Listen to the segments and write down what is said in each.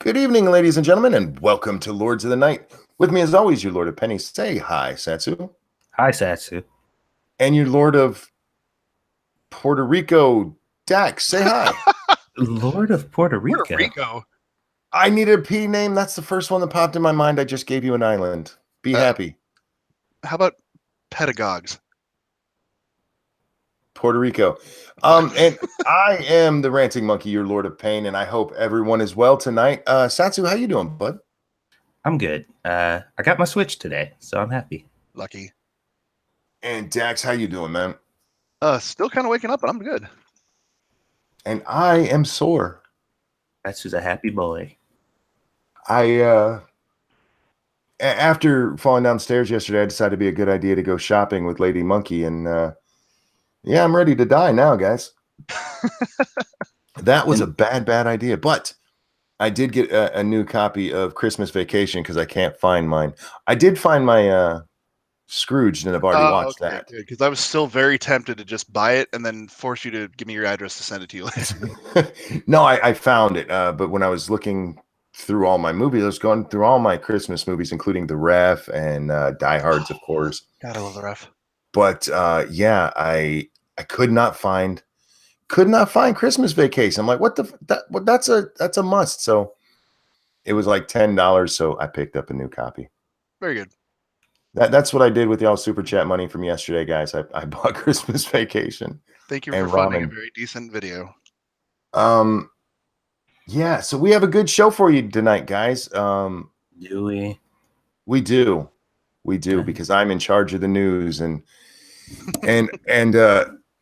Good evening, ladies and gentlemen, and welcome to Lords of the Night. With me, as always, your Lord of Pennies. Say hi, Satsu. Hi, Satsu. And your Lord of Puerto Rico, Dax. Say hi. Lord of Puerto Rico. Puerto Rico. I needed a P name. That's the first one that popped in my mind. I just gave you an island. Be happy. How about pedagogues? Puerto Rico. And I am the Ranting Monkey, your Lord of Pain, and I hope everyone is well tonight. Satsu, how you doing, bud? I'm good. I got my Switch today, so I'm happy. Lucky. And Dax, how you doing, man? Still kind of waking up, but I'm good. And I am sore. Satsu's a happy boy. After falling downstairs yesterday, I decided it'd be a good idea to go shopping with Lady Monkey, and yeah, I'm ready to die now, guys. That was a bad idea, but I did get a new copy of Christmas Vacation because I can't find mine. I did find my Scrooge, and I've already watched that. Because I was still very tempted to just buy it and then force you to give me your address to send it to you later. No, I found it, but when I was looking through all my movies, I was going through all my Christmas movies, including The Ref and Die Hards, of course. God, I love The Ref. But yeah, I could not find Christmas Vacation. I'm like, what that's a must. So it was like $10, so I picked up a new copy. Very good. That's what I did with y'all super chat money from yesterday, guys. I bought Christmas Vacation. Thank you for funding a very decent video. Yeah, so we have a good show for you tonight, guys. Do we? We do, because I'm in charge of the news, and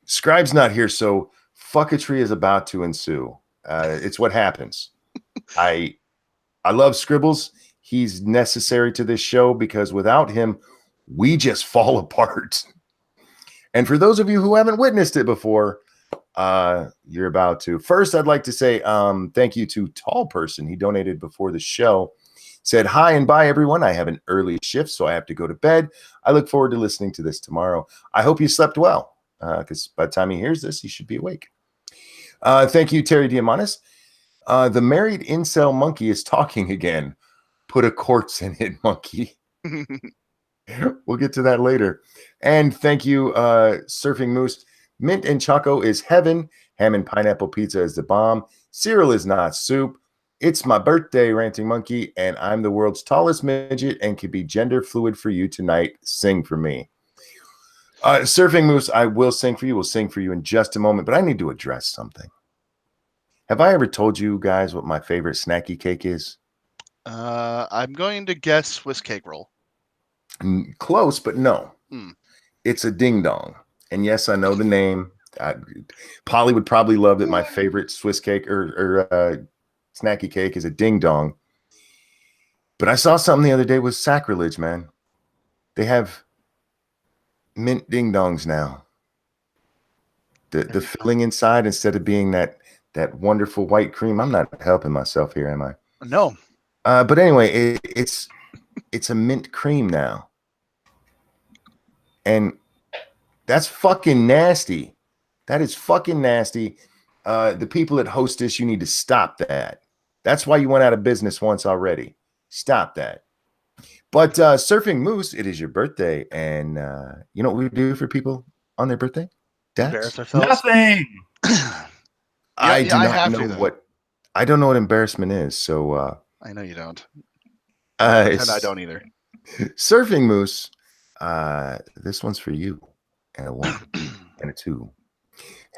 Scribe's not here, so fucketry is about to ensue. It's what happens. I love Scribbles. He's necessary to this show because without him, we just fall apart. And for those of you who haven't witnessed it before, you're about to. First, I'd like to say thank you to Tall Person. He donated before the show. Said, hi and bye, everyone. I have an early shift, so I have to go to bed. I look forward to listening to this tomorrow. I hope you slept well, because by the time he hears this, he should be awake. Thank you, Terry Diamandis. The married incel monkey is talking again. Put a quartz in it, monkey. We'll get to that later. And thank you, Surfing Moose. Mint and Choco is heaven. Ham and pineapple pizza is the bomb. Cereal is not soup. It's my birthday, Ranting Monkey, and I'm the world's tallest midget and can be gender fluid for you tonight. Sing for me. Surfing Moose, I will sing for you. We'll sing for you in just a moment, but I need to address something. Have I ever told you guys what my favorite snacky cake is? I'm going to guess Swiss cake roll. Close, but no. It's a ding dong. And yes, I know the name. Polly would probably love that my favorite Swiss cake or snacky cake is a ding dong. But I saw something the other day was sacrilege, man. They have mint ding dongs now. The filling inside, instead of being that wonderful white cream. I'm not helping myself here, am I? No. But anyway, it's a mint cream now. And that's fucking nasty. That is fucking nasty. The people at Hostess, you need to stop that. That's why you went out of business once already. Stop that. But Surfing Moose, it is your birthday. And you know what we do for people on their birthday? Embarrass ourselves? Nothing. I don't know what embarrassment is. So I know you don't. And I don't either. Surfing Moose, this one's for you. And a 1 and a 2.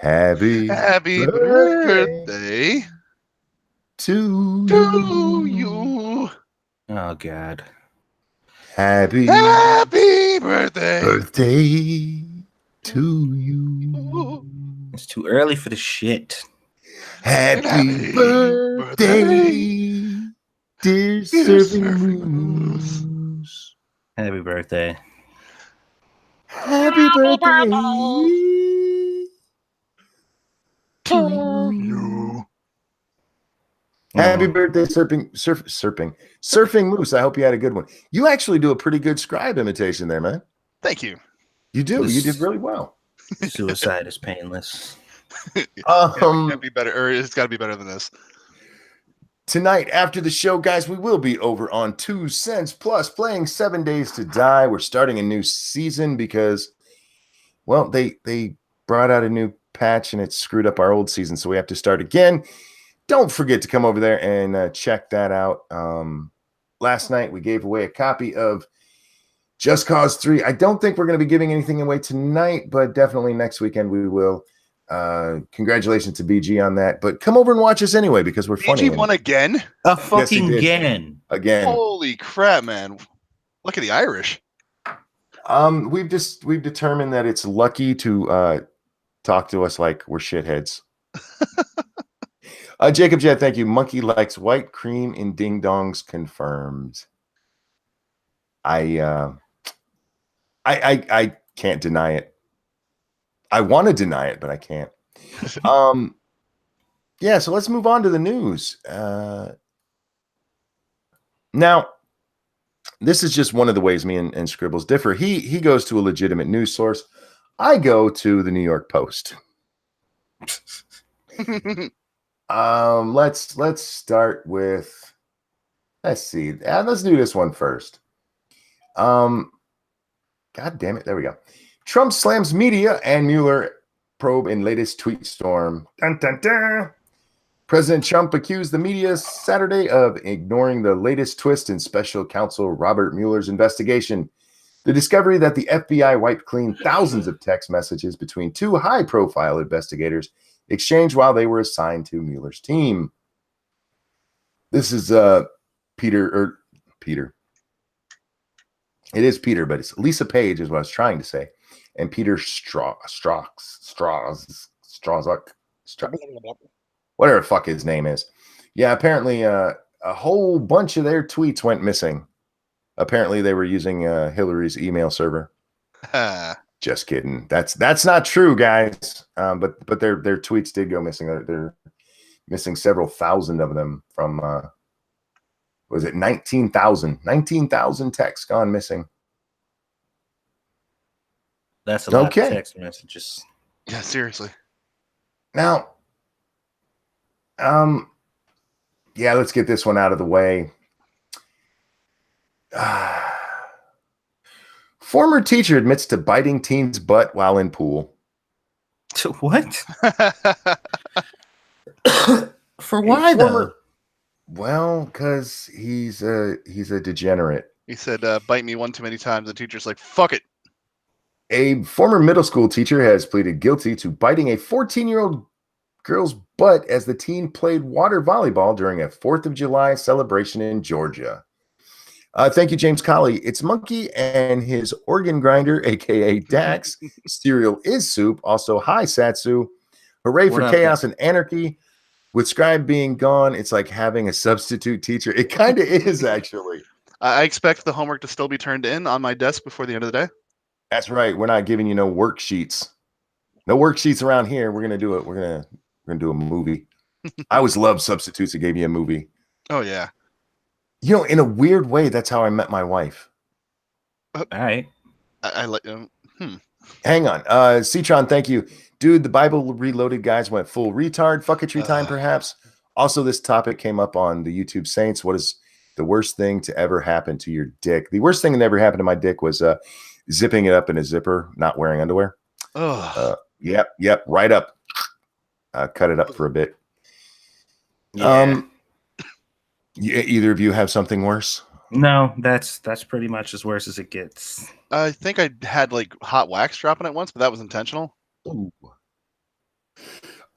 Happy birthday to you. Oh, God. Happy birthday to you. It's too early for the shit. Happy birthday, dear Surfing Moose. Happy birthday. Happy birthday to you. Happy birthday, Surfing Moose. I hope you had a good one. You actually do a pretty good Scribe imitation there, man. Thank you. You do. You did really well. Suicide is painless. It can't be better, or it's got to be better than this. Tonight, after the show, guys, we will be over on 2 Cents Plus playing 7 Days to Die. We're starting a new season because, well, they brought out a new patch and it screwed up our old season, so we have to start again. Don't forget to come over there and check that out. Last night, we gave away a copy of Just Cause 3. I don't think we're going to be giving anything away tonight, but definitely next weekend we will. Congratulations to BG on that, but come over and watch us anyway because we're funny. BG won again? A fucking again. Holy crap, man. Look at the Irish. We've determined that it's lucky to talk to us like we're shitheads. Jacob Jed, thank you. Monkey likes white cream in ding dongs confirmed. I can't deny it. I want to deny it, but I can't. Yeah, so let's move on to the news. Now, this is just one of the ways me and Scribbles differ. He goes to a legitimate news source. I go to the New York Post. Let's start with, let's see. Let's do this one first. God damn it. There we go. Trump slams media and Mueller probe in latest tweet storm. Dun, dun, dun. President Trump accused the media Saturday of ignoring the latest twist in special counsel Robert Mueller's investigation. The discovery that the FBI wiped clean thousands of text messages between two high-profile investigators exchanged while they were assigned to Mueller's team. This is Peter. It is Peter, but it's Lisa Page is what I was trying to say. And Peter Strzok, whatever the fuck his name is. Yeah, apparently a whole bunch of their tweets went missing. Apparently they were using Hillary's email server. Just kidding. That's not true, guys. But their tweets did go missing. They're missing several thousand of them from was it 19,000? 19,000 texts gone missing. That's a lot of text messages. Yeah, seriously. Now, yeah, let's get this one out of the way. Former teacher admits to biting teen's butt while in pool. What? For why though? Well, because he's a degenerate. He said, "Bite me one too many times." The teacher's like, "Fuck it." A former middle school teacher has pleaded guilty to biting a 14-year-old girl's butt as the teen played water volleyball during a 4th of July celebration in Georgia. Thank you, James Colley. It's Monkey and his organ grinder, a.k.a. Dax. Cereal is soup. Also, hi, Satsu. Hooray for chaos and anarchy. With Scribe being gone, it's like having a substitute teacher. It kind of is, actually. I expect the homework to still be turned in on my desk before the end of the day. That's right. We're not giving you no worksheets. No worksheets around here. We're gonna do it. We're gonna do a movie. I always loved substitutes that gave you a movie. Oh yeah. You know, in a weird way, that's how I met my wife. All right. I let Hang on. Citron, thank you. Dude, the Bible Reloaded guys went full retard. Fucketry time, perhaps. Also, this topic came up on the YouTube Saints. What is the worst thing to ever happen to your dick? The worst thing that ever happened to my dick was zipping it up in a zipper, not wearing underwear. Yep, right up. Cut it up for a bit. Yeah. Either of you have something worse? No, that's pretty much as worse as it gets. I think I had like hot wax dropping it once, but that was intentional. Ooh.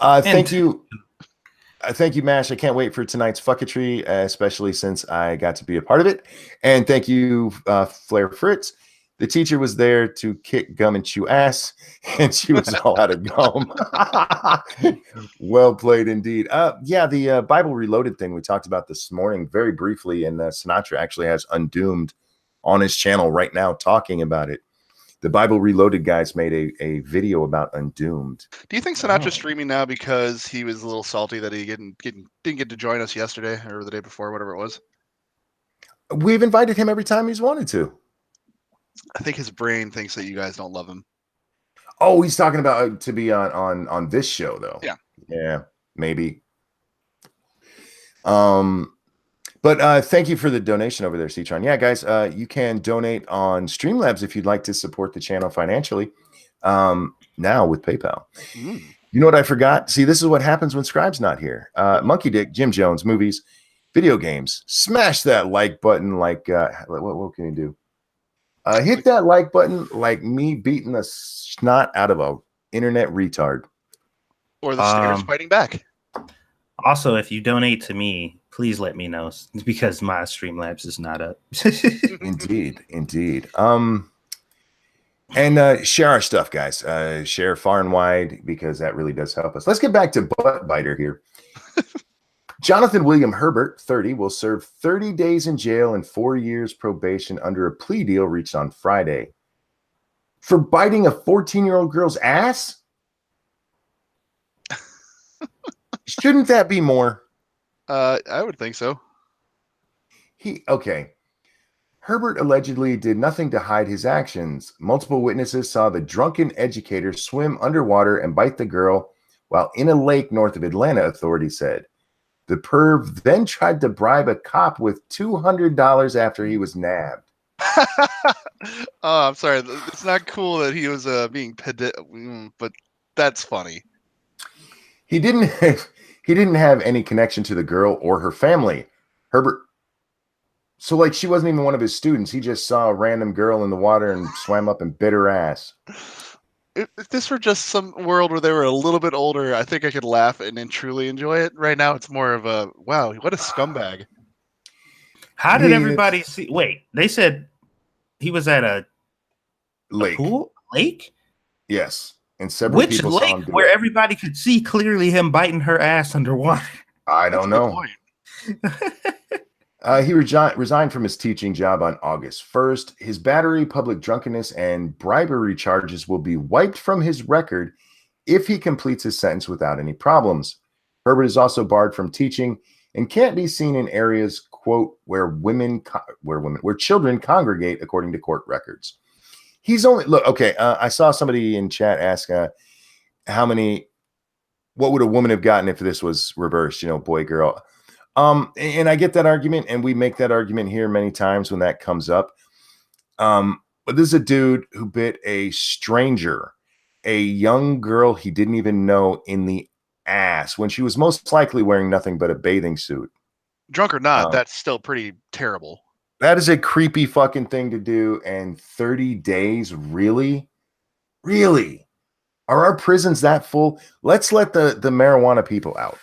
Thank you. Thank you, Mash. I can't wait for tonight's fucketry, especially since I got to be a part of it. And thank you, Flair Fritz. The teacher was there to kick gum and chew ass, and she was all out of gum. Well played indeed. Yeah, the Bible Reloaded thing we talked about this morning very briefly, and Sinatra actually has Undoomed on his channel right now talking about it. The Bible Reloaded guys made a video about Undoomed. Do you think Sinatra's streaming now because he was a little salty that he didn't get to join us yesterday or the day before, whatever it was? We've invited him every time he's wanted to. I think his brain thinks that you guys don't love him. Oh, he's talking about to be on this show, though. Yeah. Yeah, maybe. But thank you for the donation over there, Citron. Yeah, guys, you can donate on Streamlabs if you'd like to support the channel financially. Now with PayPal. Mm. You know what I forgot? See, this is what happens when Scribe's not here. Monkey Dick, Jim Jones, movies, video games. Smash that like button. Like, what can you do? Hit that like button like me beating the snot out of a internet retard. Or the stairs fighting back. Also, if you donate to me, please let me know because my Streamlabs is not up. Indeed. And share our stuff, guys. Share far and wide because that really does help us. Let's get back to Butt Biter here. Jonathan William Herbert, 30, will serve 30 days in jail and 4 years probation under a plea deal reached on Friday for biting a 14-year-old girl's ass. Shouldn't that be more? I would think so. Okay. Herbert allegedly did nothing to hide his actions. Multiple witnesses saw the drunken educator swim underwater and bite the girl while in a lake north of Atlanta, authorities said. The perv then tried to bribe a cop with $200 after he was nabbed. Oh, I'm sorry. It's not cool that he was being but that's funny. He didn't have any connection to the girl or her family. Herbert, so like she wasn't even one of his students. He just saw a random girl in the water and swam up and bit her ass. If this were just some world where they were a little bit older, I think I could laugh and then truly enjoy it. Right now, it's more of a, wow, what a scumbag. How did everybody see? Wait, they said he was at a pool? Lake? Yes. And several people lake saw him do where it. Everybody could see clearly him biting her ass underwater? I don't know. He resigned from his teaching job on August 1st. His battery, public drunkenness, and bribery charges will be wiped from his record if he completes his sentence without any problems. Herbert is also barred from teaching and can't be seen in areas, quote, where children congregate, according to court records. He's only I saw somebody in chat ask what would a woman have gotten if this was reversed, boy, girl. And I get that argument, and we make that argument here many times when that comes up. But this is a dude who bit a stranger, a young girl he didn't even know, in the ass when she was most likely wearing nothing but a bathing suit. Drunk or not, that's still pretty terrible. That is a creepy fucking thing to do. And 30 days, really? Really? Are our prisons that full? Let's let the marijuana people out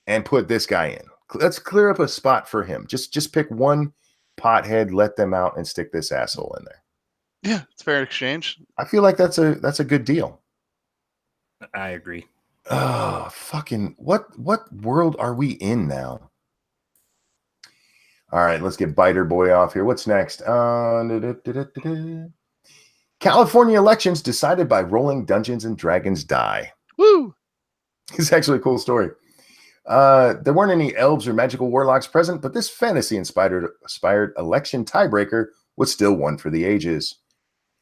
and put this guy in. Let's clear up a spot for him. Just pick one pothead, let them out, and stick this asshole in there. Yeah, it's fair exchange. I feel like that's a good deal. I agree. Oh, fucking what world are we in now? All right, let's get Biter Boy off here. What's next? California elections decided by rolling Dungeons and Dragons die. Woo! It's actually a cool story. There weren't any elves or magical warlocks present, but this fantasy-inspired election tiebreaker was still one for the ages.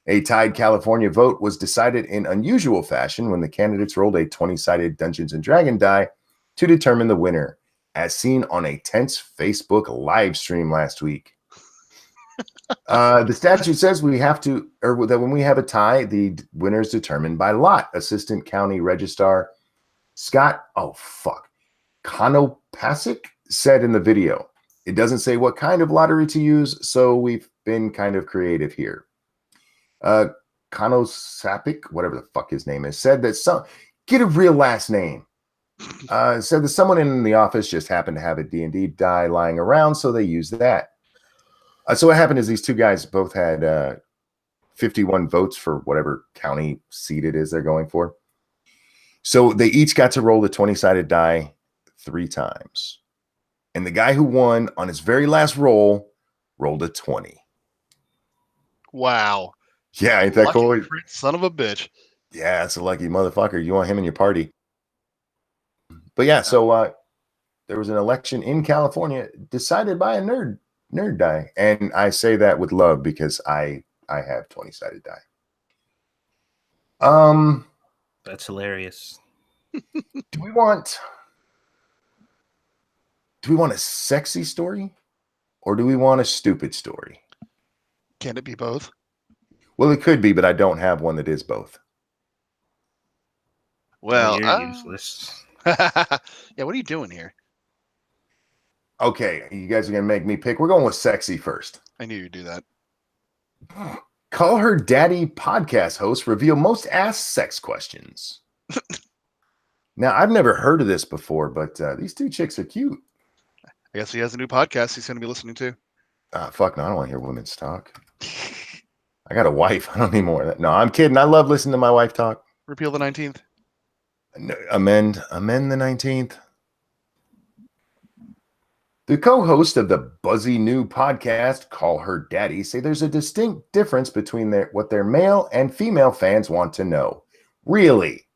A tied California vote was decided in unusual fashion when the candidates rolled a 20-sided Dungeons and Dragons die to determine the winner, as seen on a tense Facebook live stream last week. The statute says that when we have a tie, the winner is determined by lot. Assistant County Registrar Scott Konopasik said in the video. It doesn't say what kind of lottery to use, so we've been kind of creative here. Konosapik, whatever the fuck his name is, said that get a real last name. Said that someone in the office just happened to have a D&D die lying around, so they used that. So what happened is these two guys both had 51 votes for whatever county seat it is they're going for. So they each got to roll the 20-sided die 3 times. And the guy who won on his very last roll rolled a 20. Wow. Yeah, ain't that lucky cool? Son of a bitch. Yeah, it's a lucky motherfucker. You want him in your party. But yeah, so there was an election in California decided by a nerd die. And I say that with love because I have 20-sided die. That's hilarious. Do we want Do we want a sexy story or do we want a stupid story? Can it be both? Well, it could be, but I don't have one that is both. Well, you're useless. Yeah, what are you doing here? Okay, you guys are going to make me pick. We're going with sexy first. I knew you'd do that. Call Her Daddy podcast host reveal most asked sex questions. Now, I've never heard of this before, but these two chicks are cute. I guess he has a new podcast he's going to be listening to. Fuck no, I don't want to hear women's talk. I got a wife. I don't need more of that. No, I'm kidding. I love listening to my wife talk. Repeal the 19th. No, amend the 19th. The co-host of the buzzy new podcast, Call Her Daddy, say there's a distinct difference between what their male and female fans want to know. Really?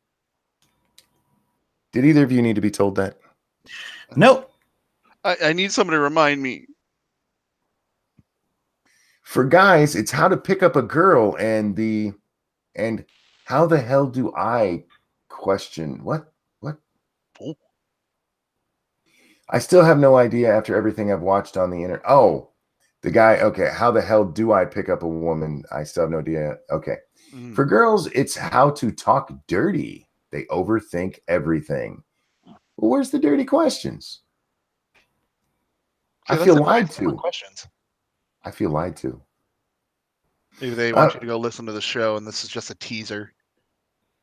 Did either of you need to be told that? Nope. I need somebody to remind me. For guys, it's how to pick up a girl and how the hell do I question what? Oh. I still have no idea after everything I've watched on the internet. Oh, the guy. Okay, how the hell do I pick up a woman? I still have no idea. Okay. For girls, it's how to talk dirty. They overthink everything. Well, where's the dirty questions? Yeah, I feel lied to. Questions. I feel lied to. Maybe they want you to go listen to the show, and this is just a teaser.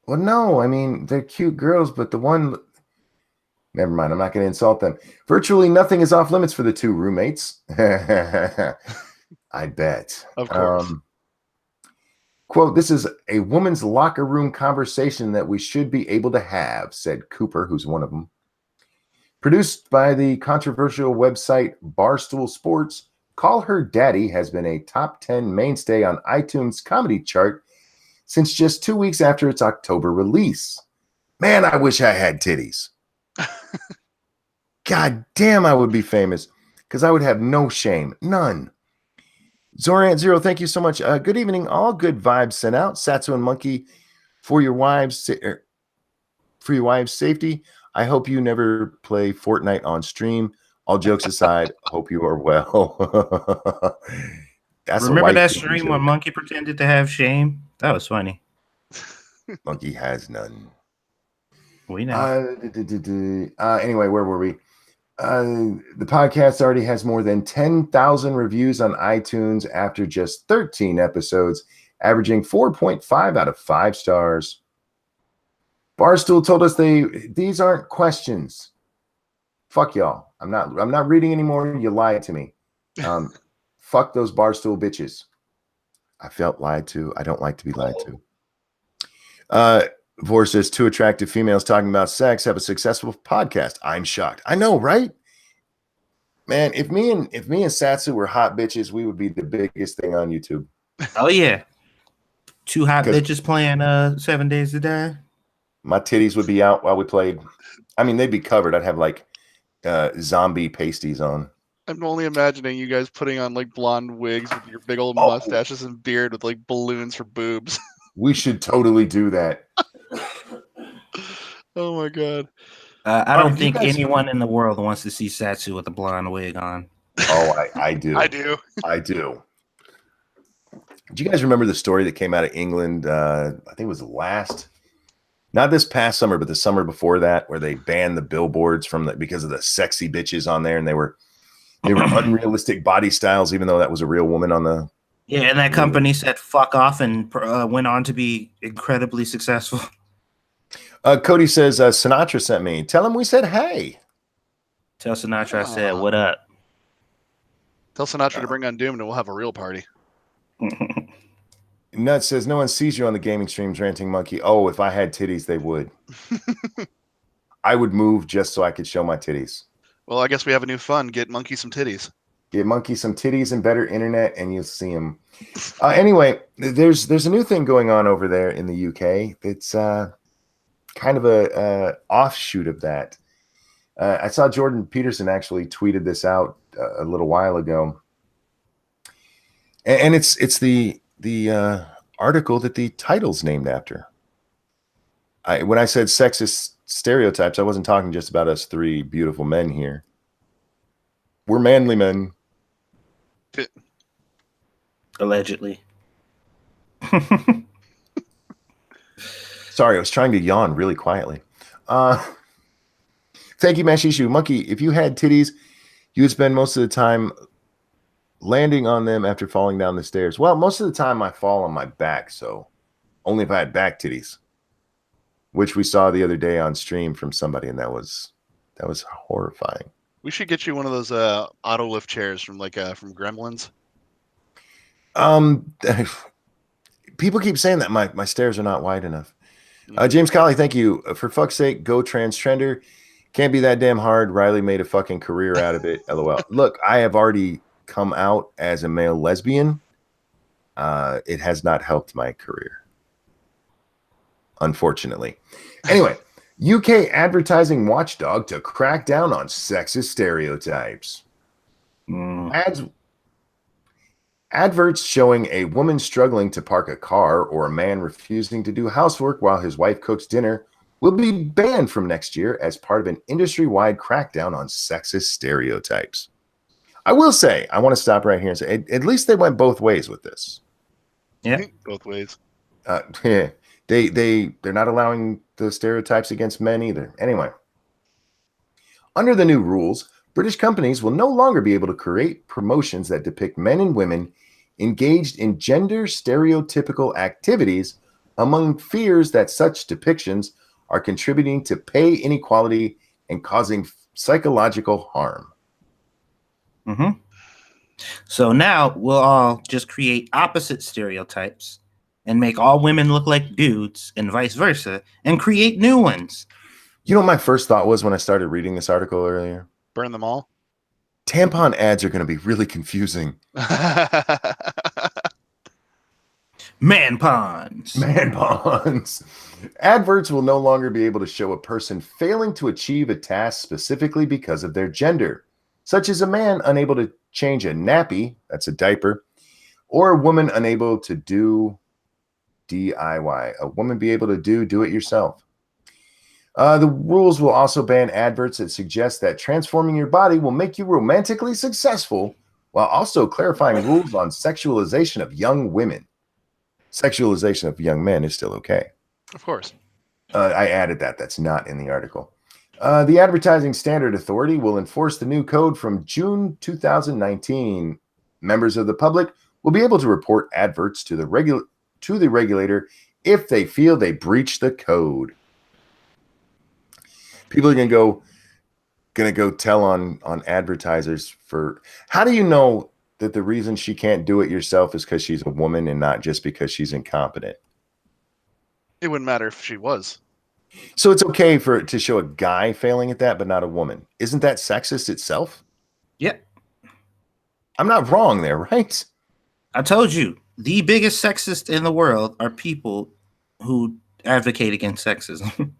Well, no, I mean, they're cute girls, but the one... Never mind, I'm not going to insult them. Virtually nothing is off limits for the two roommates. I bet. Of course. Quote, this is a woman's locker room conversation that we should be able to have, said Cooper, who's one of them. Produced by the controversial website Barstool Sports, Call Her Daddy has been a top 10 mainstay on iTunes comedy chart since just 2 weeks after its October release. Man, I wish I had titties. God damn, I would be famous because I would have no shame. None. Zorant Zero, thank you so much. Good evening. All good vibes sent out. Satsu and Monkey, for your wives' safety. I hope you never play Fortnite on stream. All jokes aside, hope you are well. Remember that stream when Monkey pretended to have shame? That was funny. Monkey has none. We know. Anyway, where were we? The podcast already has more than 10,000 reviews on iTunes after just 13 episodes, averaging 4.5 out of 5 stars. Barstool told us these aren't questions. Fuck y'all. I'm not reading anymore. You lied to me. Fuck those Barstool bitches. I felt lied to. I don't like to be lied to. Vor says two attractive females talking about sex have a successful podcast. I'm shocked. I know, right? Man, if me and Satsu were hot bitches, we would be the biggest thing on YouTube. Oh yeah. Two hot bitches playing 7 Days to Die. My titties would be out while we played. I mean, they'd be covered. I'd have like zombie pasties on. I'm only imagining you guys putting on like blonde wigs with your big old mustaches and beard with like balloons for boobs. We should totally do that. Oh my god. I don't think anyone in the world wants to see Satsu with a blonde wig on. Oh, I do. I do. I do. Do you guys remember the story that came out of England? I think it was not this past summer, but the summer before that, where they banned the billboards because of the sexy bitches on there, and they were unrealistic body styles, even though that was a real woman on the. Yeah, and that company said "fuck off" and went on to be incredibly successful. Cody says Sinatra sent me. Tell him we said hey. Tell Sinatra I said what up. Tell Sinatra to bring on Doom, and we'll have a real party. Nut says no one sees you on the gaming streams, ranting monkey. Oh, if I had titties, they would. I would move just so I could show my titties. Well, I guess we have a new fun. Get Monkey some titties. Get Monkey some titties and better internet, and you'll see them. Anyway, there's a new thing going on over there in the UK. It's kind of a offshoot of that. I saw Jordan Peterson actually tweeted this out a little while ago, and it's the article that the title's named after. When I said sexist stereotypes, I wasn't talking just about us three beautiful men here. We're manly men. Allegedly. Sorry, I was trying to yawn really quietly. Thank you, Mashishu. Monkey, if you had titties, you would spend most of the time landing on them after falling down the stairs. Well, most of the time I fall on my back, so only if I had back titties, which we saw the other day on stream from somebody, and that was horrifying. We should get you one of those auto lift chairs from from Gremlins. People keep saying that my stairs are not wide enough. James Colley, thank you. For fuck's sake, go transgender. Can't be that damn hard. Riley made a fucking career out of it. LOL. Look, I have already come out as a male lesbian. It has not helped my career, unfortunately. Anyway, UK advertising watchdog to crack down on sexist stereotypes. Adverts showing a woman struggling to park a car or a man refusing to do housework while his wife cooks dinner will be banned from next year as part of an industry-wide crackdown on sexist stereotypes. I will say, I want to stop right here and say, at least they went both ways with this. Yeah, both ways. They're not allowing the stereotypes against men either. Anyway, under the new rules, British companies will no longer be able to create promotions that depict men and women engaged in gender stereotypical activities, among fears that such depictions are contributing to pay inequality and causing psychological harm. So now we'll all just create opposite stereotypes and make all women look like dudes and vice versa and create new ones. You know what my first thought was when I started reading this article earlier? Burn them all. Tampon ads are going to be really confusing. Man-pons. Adverts will no longer be able to show a person failing to achieve a task specifically because of their gender, such as a man unable to change a nappy, that's a diaper, or a woman unable to do DIY, a woman be able to do it yourself. The rules will also ban adverts that suggest that transforming your body will make you romantically successful, while also clarifying rules on sexualization of young women. Sexualization of young men is still okay. Of course. I added that. That's not in the article. The Advertising Standard Authority will enforce the new code from June 2019. Members of the public will be able to report adverts to the regulator if they feel they breach the code. People are gonna go tell on advertisers for. How do you know that the reason she can't do it yourself is because she's a woman and not just because she's incompetent? It wouldn't matter if she was. So it's okay to show a guy failing at that, but not a woman. Isn't that sexist itself? Yep. I'm not wrong there, right? I told you, the biggest sexist in the world are people who advocate against sexism.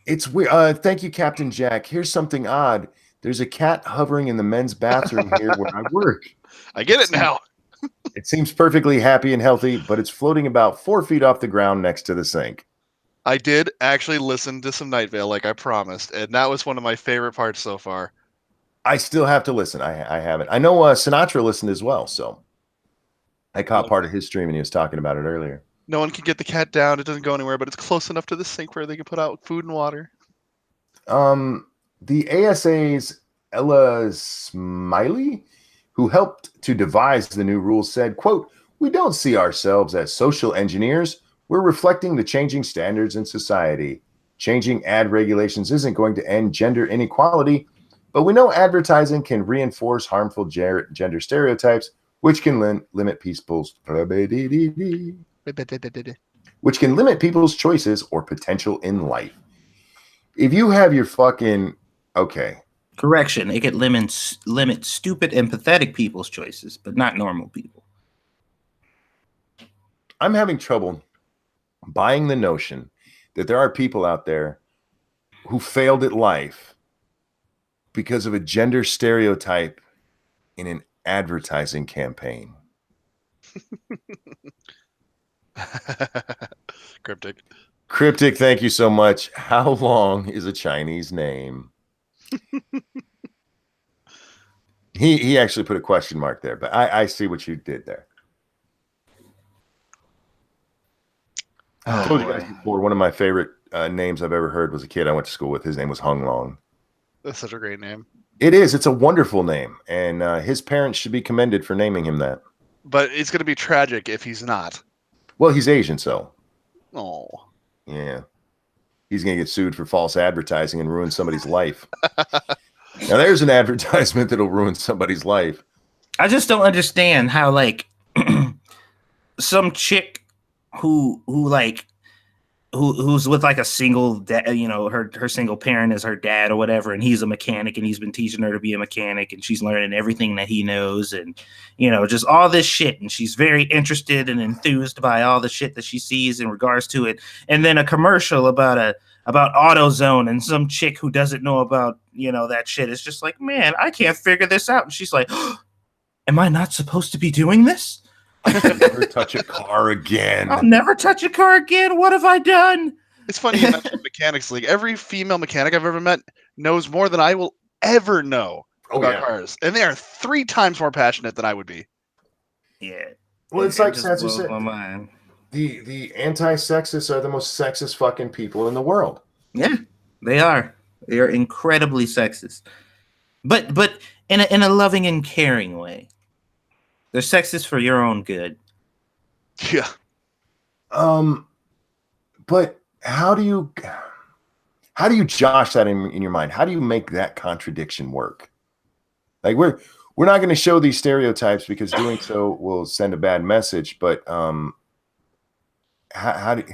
It's weird. Thank you, Captain Jack. Here's something odd. There's a cat hovering in the men's bathroom here where I work. I get it now. It seems perfectly happy and healthy, but it's floating about 4 feet off the ground next to the sink. I did actually listen to some Night Vale, like I promised, and that was one of my favorite parts so far. I still have to listen. I haven't. I know Sinatra listened as well, so I caught part of his stream and he was talking about it earlier. No one can get the cat down. It doesn't go anywhere, but it's close enough to the sink where they can put out food and water. The ASA's Ella Smiley, who helped to devise the new rules, said, quote, "We don't see ourselves as social engineers. We're reflecting the changing standards in society. Changing ad regulations isn't going to end gender inequality, but we know advertising can reinforce harmful gender stereotypes, which can limit people's choices or potential in life." If you have your fucking Correction, it could limit stupid and pathetic people's choices, but not normal people. I'm having trouble buying the notion that there are people out there who failed at life because of a gender stereotype in an advertising campaign. Cryptic, thank you so much. How long is a Chinese name? He actually put a question mark there, but I see what you did there. I told you guys before, one of my favorite names I've ever heard was a kid I went to school with. His name was Hung Long. That's such a great name. It is. It's a wonderful name, and his parents should be commended for naming him that. But it's going to be tragic if he's not. Well, he's Asian, so. Oh. Yeah. He's going to get sued for false advertising and ruin somebody's life. Now, there's an advertisement that'll ruin somebody's life. I just don't understand how, like, some chick who's with like a single dad, you know, her single parent is her dad or whatever, and he's a mechanic and he's been teaching her to be a mechanic and she's learning everything that he knows and, you know, just all this shit, and she's very interested and enthused by all the shit that she sees in regards to it. And then a commercial about AutoZone and some chick who doesn't know about, you know, that shit is just like, man, I can't figure this out. And she's like, oh, am I not supposed to be doing this? I'll never touch a car again. I'll never touch a car again. What have I done? It's funny you mentioned Mechanics League. Every female mechanic I've ever met knows more than I will ever know about cars. And they are 3 times more passionate than I would be. Yeah. Well, it's like Satsu said. My mind. The anti-sexists are the most sexist fucking people in the world. Yeah, they are. They are incredibly sexist. But in a loving and caring way. They're sexist for your own good. Yeah. But how do you josh that in your mind? How do you make that contradiction work? Like we're not going to show these stereotypes because doing so will send a bad message. But how do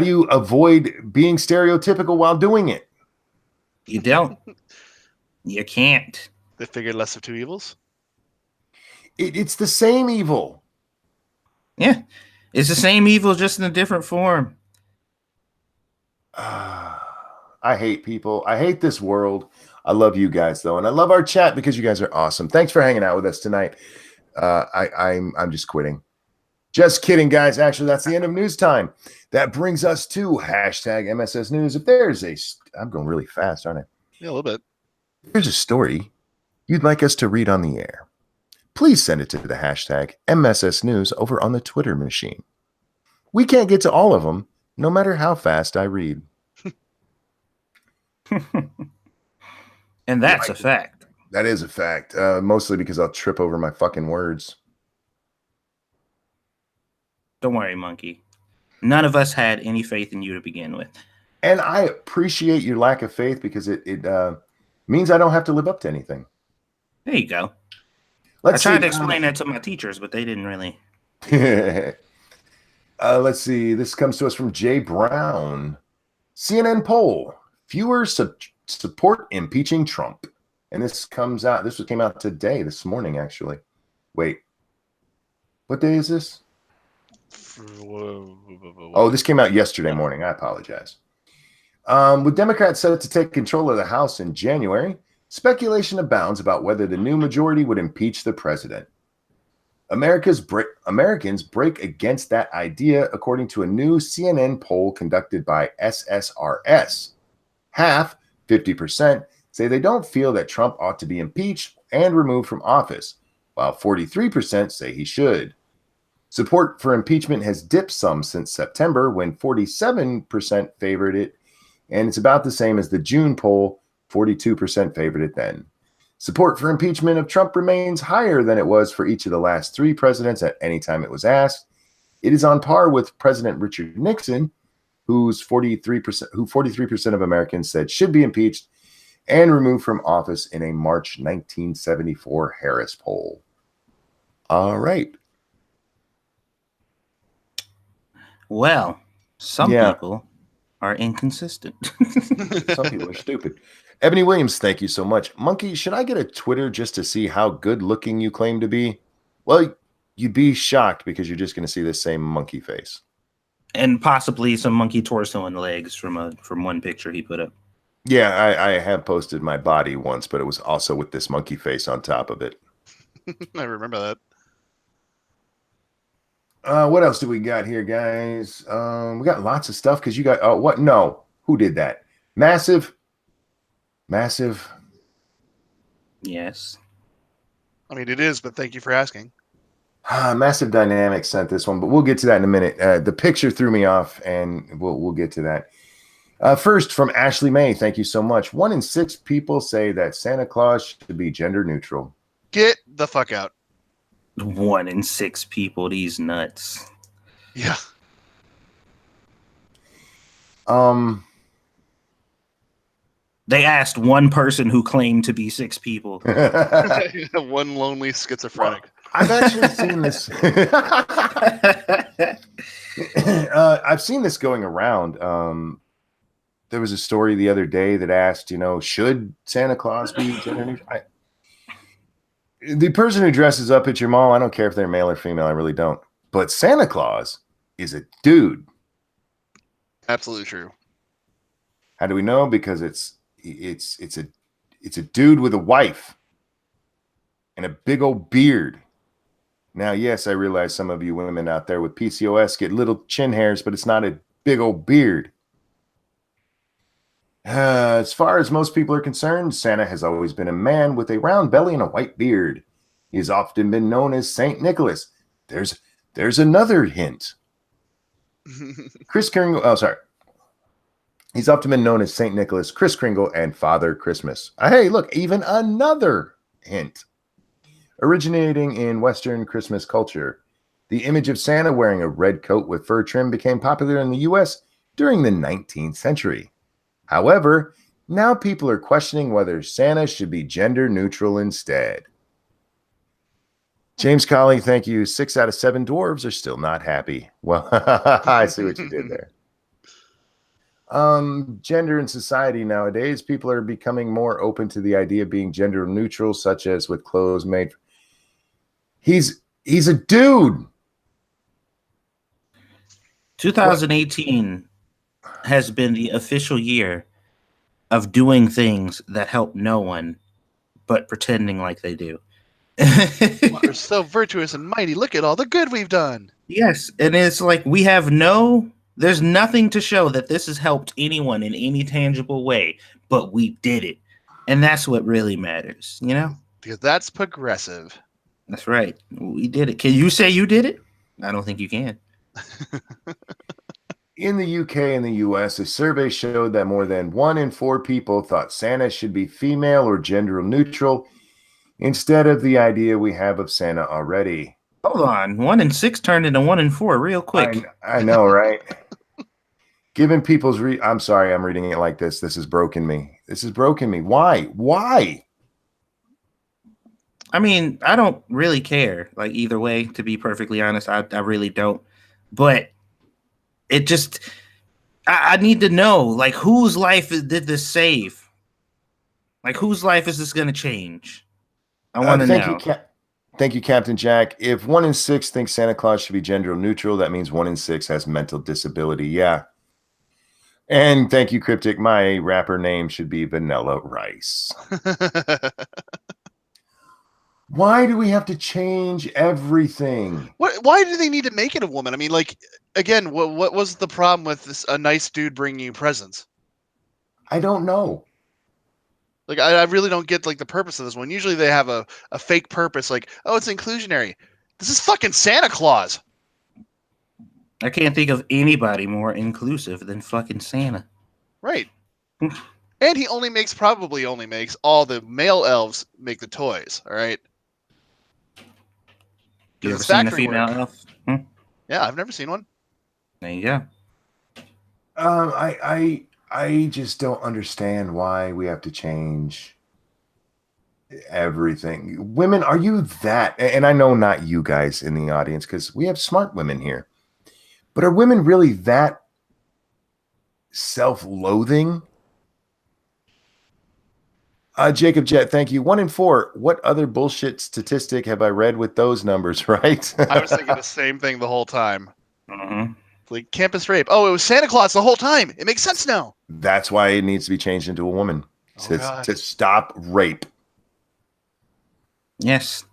you avoid being stereotypical while doing it? You don't. You can't. They figured less of 2 evils. It's the same evil. Yeah, it's the same evil, just in a different form. I hate people. I hate this world. I love you guys though, and I love our chat because you guys are awesome. Thanks for hanging out with us tonight. I'm just quitting. Just kidding, guys. Actually, that's the end of news time. That brings us to hashtag MSS News. If there's I'm going really fast, aren't I? Yeah, a little bit. If there's a story you'd like us to read on the air, please send it to the hashtag MSS News over on the Twitter machine. We can't get to all of them, no matter how fast I read. And that's a fact. That is a fact. Mostly because I'll trip over my fucking words. Don't worry, Monkey. None of us had any faith in you to begin with. And I appreciate your lack of faith because it means I don't have to live up to anything. There you go. I tried to explain that to my teachers, but they didn't really. Let's see. This comes to us from Jay Brown. CNN poll. Fewer support impeaching Trump. And this came out today, this morning, actually. Wait. What day is this? Oh, this came out yesterday morning. I apologize. With Democrats set to take control of the House in January, speculation abounds about whether the new majority would impeach the president. Americans break against that idea, according to a new CNN poll conducted by SSRS. Half, 50%, say they don't feel that Trump ought to be impeached and removed from office, while 43% say he should. Support for impeachment has dipped some since September, when 47% favored it, and it's about the same as the June poll. 42% favored it then. Support for impeachment of Trump remains higher than it was for each of the last 3 presidents at any time it was asked. It is on par with President Richard Nixon, who 43% of Americans said should be impeached and removed from office in a March 1974 Harris poll. All right. Well, some people are inconsistent. Some people are stupid. Ebony Williams, thank you so much. Monkey, should I get a Twitter just to see how good looking you claim to be? Well, you'd be shocked because you're just going to see the same monkey face. And possibly some monkey torso and legs from one picture he put up. Yeah, I have posted my body once, but it was also with this monkey face on top of it. I remember that. What else do we got here, guys? We got lots of stuff because you got what? No, who did that? Massive. Yes. I mean, it is, but thank you for asking. Massive Dynamics sent this one, but we'll get to that in a minute. The picture threw me off, and we'll get to that. First, from Ashley May, thank you so much. 1 in 6 people say that Santa Claus should be gender neutral. Get the fuck out. 1 in 6 people, these nuts. Yeah. They asked one person who claimed to be 6 people. One lonely schizophrenic. Well, I've actually seen this. I've seen this going around. There was a story the other day that asked, should Santa Claus be gender neutral? The person who dresses up at your mall, I don't care if they're male or female, I really don't. But Santa Claus is a dude. Absolutely true. How do we know? Because it's a dude with a wife and a big old beard. Now, yes, I realize some of you women out there with PCOS get little chin hairs, but it's not a big old beard. As far as most people are concerned, Santa has always been a man with a round belly and a white beard. He has often been known as Saint Nicholas. There's another hint. Kris Kringle. Oh, sorry. He's often been known as Saint Nicholas, Kris Kringle, and Father Christmas. Hey, look, even another hint. Originating in Western Christmas culture, the image of Santa wearing a red coat with fur trim became popular in the U.S. during the 19th century. However, now people are questioning whether Santa should be gender neutral instead. James Colley, thank you. 6 out of 7 dwarves are still not happy. Well, I see what you did there. Gender in society nowadays, people are becoming more open to the idea of being gender neutral, such as with clothes made. He's a dude. 2018 has been the official year of doing things that help no one, but pretending like they do. We're so virtuous and mighty. Look at all the good we've done. Yes, and it's like there's nothing to show that this has helped anyone in any tangible way, but we did it. And that's what really matters, Because that's progressive. That's right. We did it. Can you say you did it? I don't think you can. In the UK and the US, a survey showed that more than 1 in 4 people thought Santa should be female or gender neutral instead of the idea we have of Santa already. Hold on. 1 in 6 turned into 1 in 4 real quick. I know, right? Given people's I'm sorry, I'm reading it like this. This has broken me. Why? I mean, I don't really care. Like either way, to be perfectly honest, I really don't. But it just, I need to know, like, whose life did this save? Like, whose life is this going to change? I want to know. Thank you, Captain Jack. If 1 in 6 thinks Santa Claus should be gender neutral, that means 1 in 6 has mental disability. Yeah. And thank you, Cryptic. My rapper name should be Vanilla Rice. Why do we have to change everything? Why do they need to make it a woman? I mean, like, again, what was the problem with this? A nice dude bringing you presents? I don't know. Like, I really don't get like the purpose of this one. Usually they have a fake purpose, like, oh, it's inclusionary. This is fucking Santa Claus. I can't think of anybody more inclusive than fucking Santa. Right. And he probably only makes all the male elves make the toys. All right. You ever seen a female elf? Yeah, I've never seen one. There you go. I just don't understand why we have to change everything. Women, are you that? And I know not you guys in the audience because we have smart women here. But are women really that self-loathing? Jacob Jet, thank you. 1 in 4. What other bullshit statistic have I read with those numbers, right? I was thinking the same thing the whole time. Mm-hmm. Like campus rape. Oh, it was Santa Claus the whole time. It makes sense now. That's why it needs to be changed into a woman to stop rape. Yes.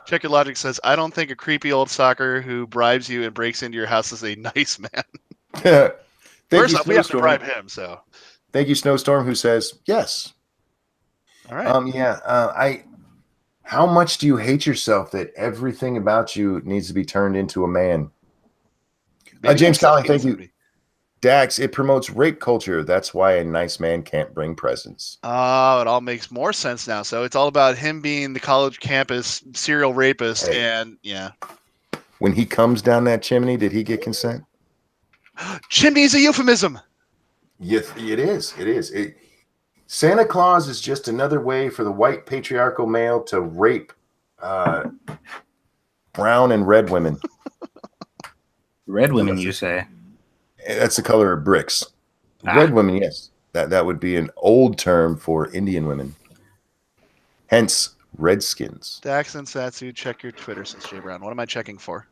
Check Your Logic says, I don't think a creepy old stalker who bribes you and breaks into your house is a nice man. First off, we have to bribe him, so. Thank you, Snowstorm, who says yes. All right. How much do you hate yourself that everything about you needs to be turned into a man? James Collin, thank you. Dax, it promotes rape culture. That's why a nice man can't bring presents. Oh, it all makes more sense now. So it's all about him being the college campus serial rapist. Hey. And yeah. When he comes down that chimney, did he get consent? Chimney is a euphemism. Yes, it is. It is. Santa Claus is just another way for the white patriarchal male to rape brown and red women. Red women, you say? That's the color of bricks. Red women, yes. That would be an old term for Indian women. Hence, redskins. Dax and Satsu, check your Twitter, says Jay Brown. What am I checking for?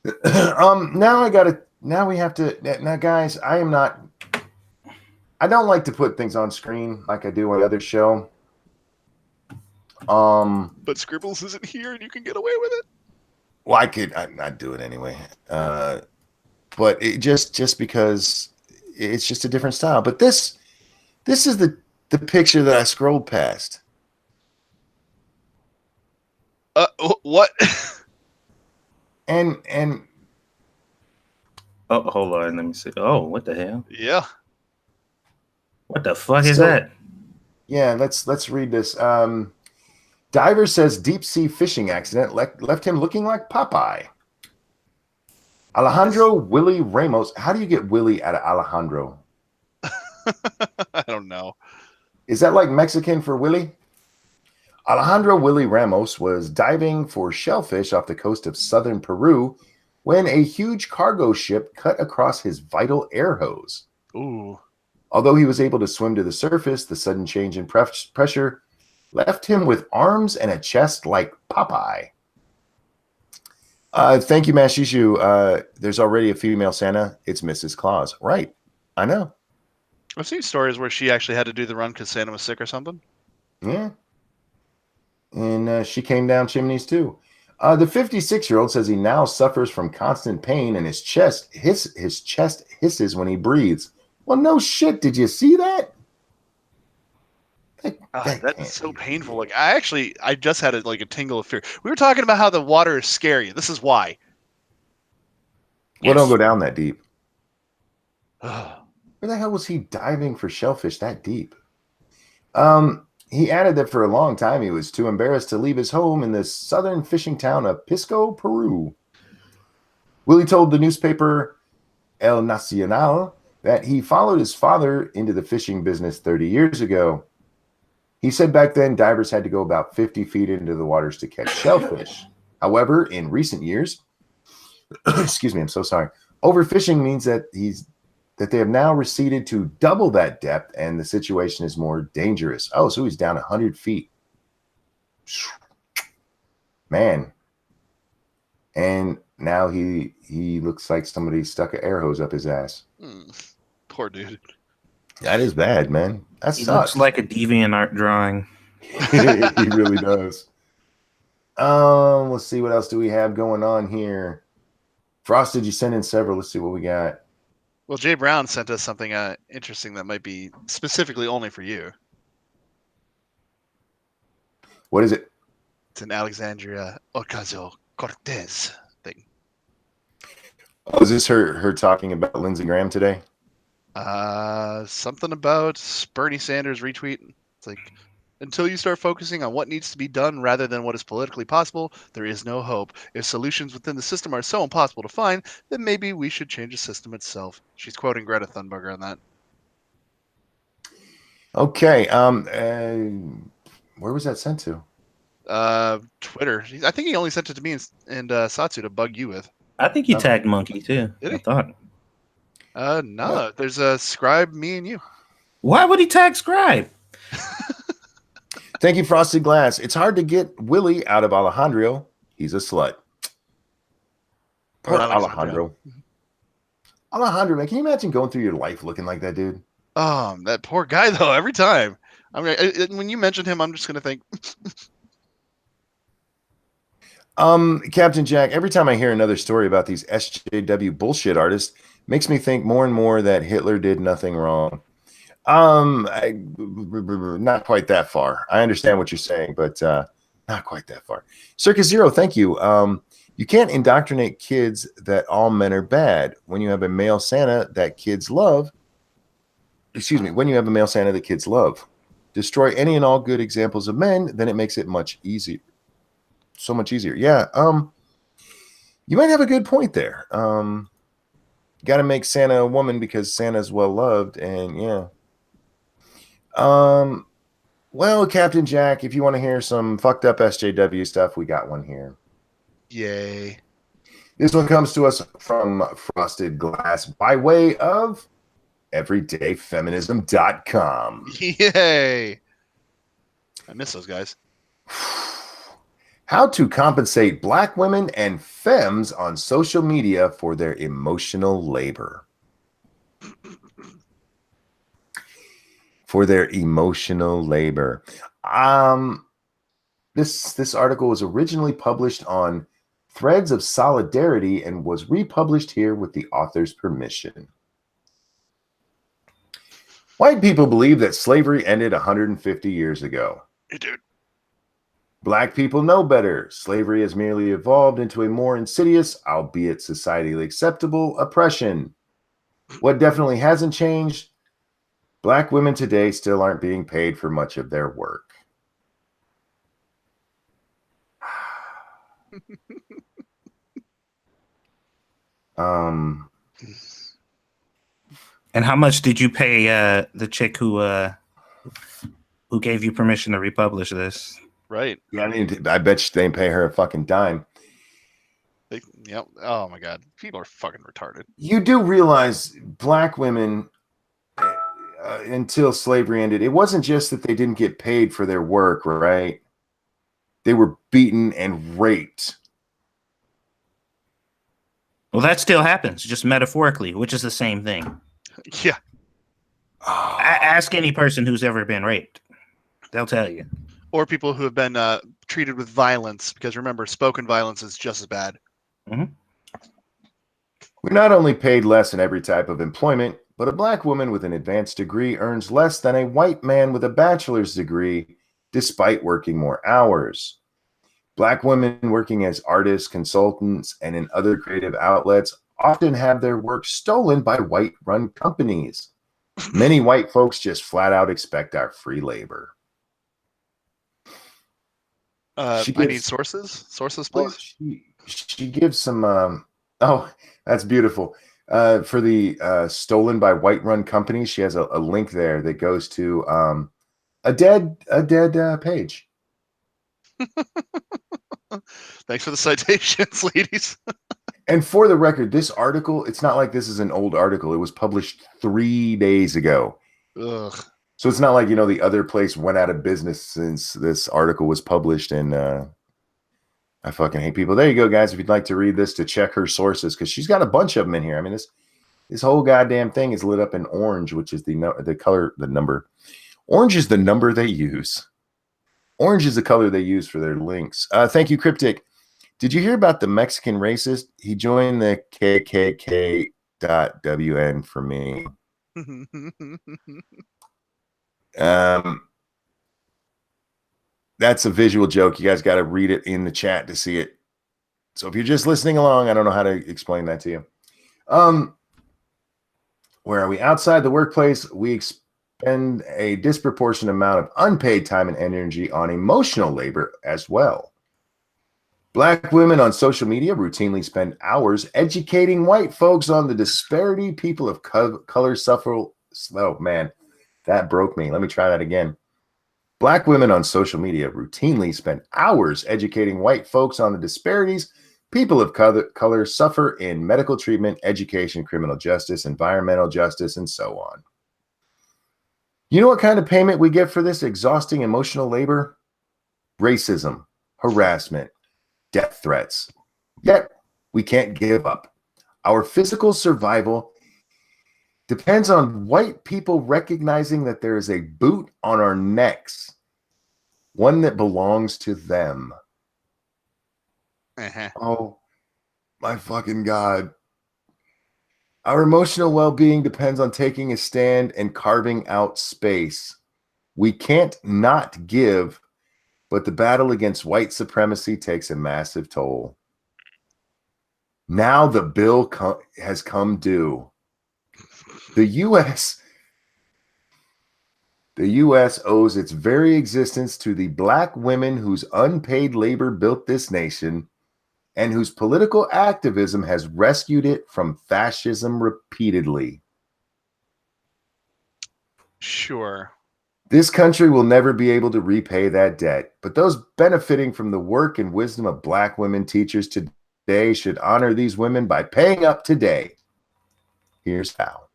Now we have to. Now, guys, I don't like to put things on screen like I do on the other show. But Scribbles isn't here, and you can get away with it. Well, I'd do it anyway. But it just because it's just a different style. But this is the picture that I scrolled past. What? and oh, hold on, let me see. Oh, what the hell? Yeah. What the fuck is that? Yeah, let's read this. Diver says deep sea fishing accident left him looking like Popeye. Alejandro Willie Ramos. How do you get Willie out of Alejandro? I don't know. Is that like Mexican for Willie? Alejandro Willie Ramos was diving for shellfish off the coast of southern Peru when a huge cargo ship cut across his vital air hose. Ooh. Although he was able to swim to the surface, the sudden change in pressure left him with arms and a chest like Popeye. Thank you, Mashishu. There's already a female Santa. It's Mrs. Claus. Right. I know. I've seen stories where she actually had to do the run because Santa was sick or something. Yeah. And she came down chimneys too. The 56-year-old says he now suffers from constant pain and his chest hisses when he breathes. Well, no shit. Did you see that? That's so painful. Like I just had a tingle of fear. We were talking about how the water is scary. This is why. Well, don't go down that deep. Where the hell was he diving for shellfish that deep? He added that for a long time he was too embarrassed to leave his home in the southern fishing town of Pisco, Peru. Willie told the newspaper El Nacional that he followed his father into the fishing business 30 years ago. He said back then divers had to go about 50 feet into the waters to catch shellfish. However, in recent years, excuse me, I'm so sorry. Overfishing means that they have now receded to double that depth and the situation is more dangerous. Oh, so he's down 100 feet. Man. And now he looks like somebody stuck an air hose up his ass. Poor dude. That is bad, man. That He sucks. looks like a DeviantArt drawing. He really does. Let's see, what else do we have going on here? Frosted, you sent in several. Let's see what we got. Well, Jay Brown sent us something interesting that might be specifically only for you. What is it? It's an Alexandria Ocasio-Cortez thing. Oh, is this her talking about Lindsey Graham today? Something about Bernie Sanders retweet. It's like, until you start focusing on what needs to be done rather than what is politically possible, there is no hope. If solutions within the system are so impossible to find, then maybe we should change the system itself. She's quoting Greta Thunberg on that. Okay. Where was that sent to? Twitter. I think he only sent it to me and Satsu to bug you with. I think he tagged Monkey too. Did he? I thought. No. There's a Scribe, me, and you. Why would he tag Scribe? Thank you, Frosted Glass. It's hard to get Willie out of Alejandro. He's a slut. Poor Alejandro. Alejandro, man, can you imagine going through your life looking like that, dude? That poor guy, though, every time. I mean, when you mention him, I'm just going to think. Captain Jack, every time I hear another story about these SJW bullshit artists, makes me think more and more that Hitler did nothing wrong. Not quite that far. I understand what you're saying, but Not quite that far. Circus Zero, thank you. You can't indoctrinate kids that all men are bad. When you have a male Santa that kids love, when you have a male Santa that kids love, destroy any and all good examples of men, then it makes it much easier. So much easier. Yeah. You might have a good point there. Got to make Santa a woman because Santa's well loved, and yeah. Well, Captain Jack, if you want to hear some fucked up SJW stuff, we got one here. Yay. This one comes to us from Frosted Glass by way of everydayfeminism.com. Yay. I miss those guys. How to compensate Black women and femmes on social media for their emotional labor. This article was originally published on Threads of Solidarity and was republished here with the author's permission. White people believe that slavery ended 150 years ago. Hey, dude. Black people know better. Slavery has merely evolved into a more insidious, albeit societally acceptable, oppression. What definitely hasn't changed, Black women today still aren't being paid for much of their work. And how much did you pay the chick who gave you permission to republish this? Right. Yeah, I bet you they didn't pay her a fucking dime. Yep. Oh my God. People are fucking retarded. You do realize Black women, until slavery ended, it wasn't just that they didn't get paid for their work, right? They were beaten and raped. Well, that still happens, just metaphorically, which is the same thing. Yeah. Ask any person who's ever been raped. They'll tell you. Or people who have been treated with violence, because remember, spoken violence is just as bad. Mm-hmm. We're not only paid less in every type of employment, but a Black woman with an advanced degree earns less than a white man with a bachelor's degree, despite working more hours. Black women working as artists, consultants, and in other creative outlets often have their work stolen by white-run companies. Many white folks just flat out expect our free labor. I need sources. Sources, please. Well, she gives some. Oh, that's beautiful. For the stolen by white-run companies, she has a link there that goes to a dead page. Thanks for the citations, ladies. And for the record, this article, it's not like this is an old article. It was published 3 days ago. Ugh. So it's not like, the other place went out of business since this article was published. And I fucking hate people. There you go, guys. If you'd like to read this, to check her sources, because she's got a bunch of them in here. I mean, this whole goddamn thing is lit up in orange, which is the color, the number. Orange is the number they use. Orange is the color they use for their links. Thank you, Cryptic. Did you hear about the Mexican racist? He joined the KKK.WN for me. That's a visual joke. You guys got to read it in the chat to see it. So if you're just listening along, I don't know how to explain that to you. Where are we? Outside the workplace, we expend a disproportionate amount of unpaid time and energy on emotional labor as well. Black women on social media routinely spend hours educating white folks on the disparity people of color suffer. Oh, man, that broke me. Let me try that again. Black women on social media routinely spend hours educating white folks on the disparities people of color suffer in medical treatment, education, criminal justice, environmental justice, and so on. You know what kind of payment we get for this exhausting emotional labor? Racism, harassment, death threats. Yet, we can't give up. Our physical survival depends on white people recognizing that there is a boot on our necks, one that belongs to them. Oh, my fucking God. Our emotional well-being depends on taking a stand and carving out space. We can't not give, but the battle against white supremacy takes a massive toll. Now the bill has come due. The U.S. owes its very existence to the black women whose unpaid labor built this nation and whose political activism has rescued it from fascism repeatedly. Sure. This country will never be able to repay that debt, but those benefiting from the work and wisdom of black women teachers today should honor these women by paying up today. Here's how.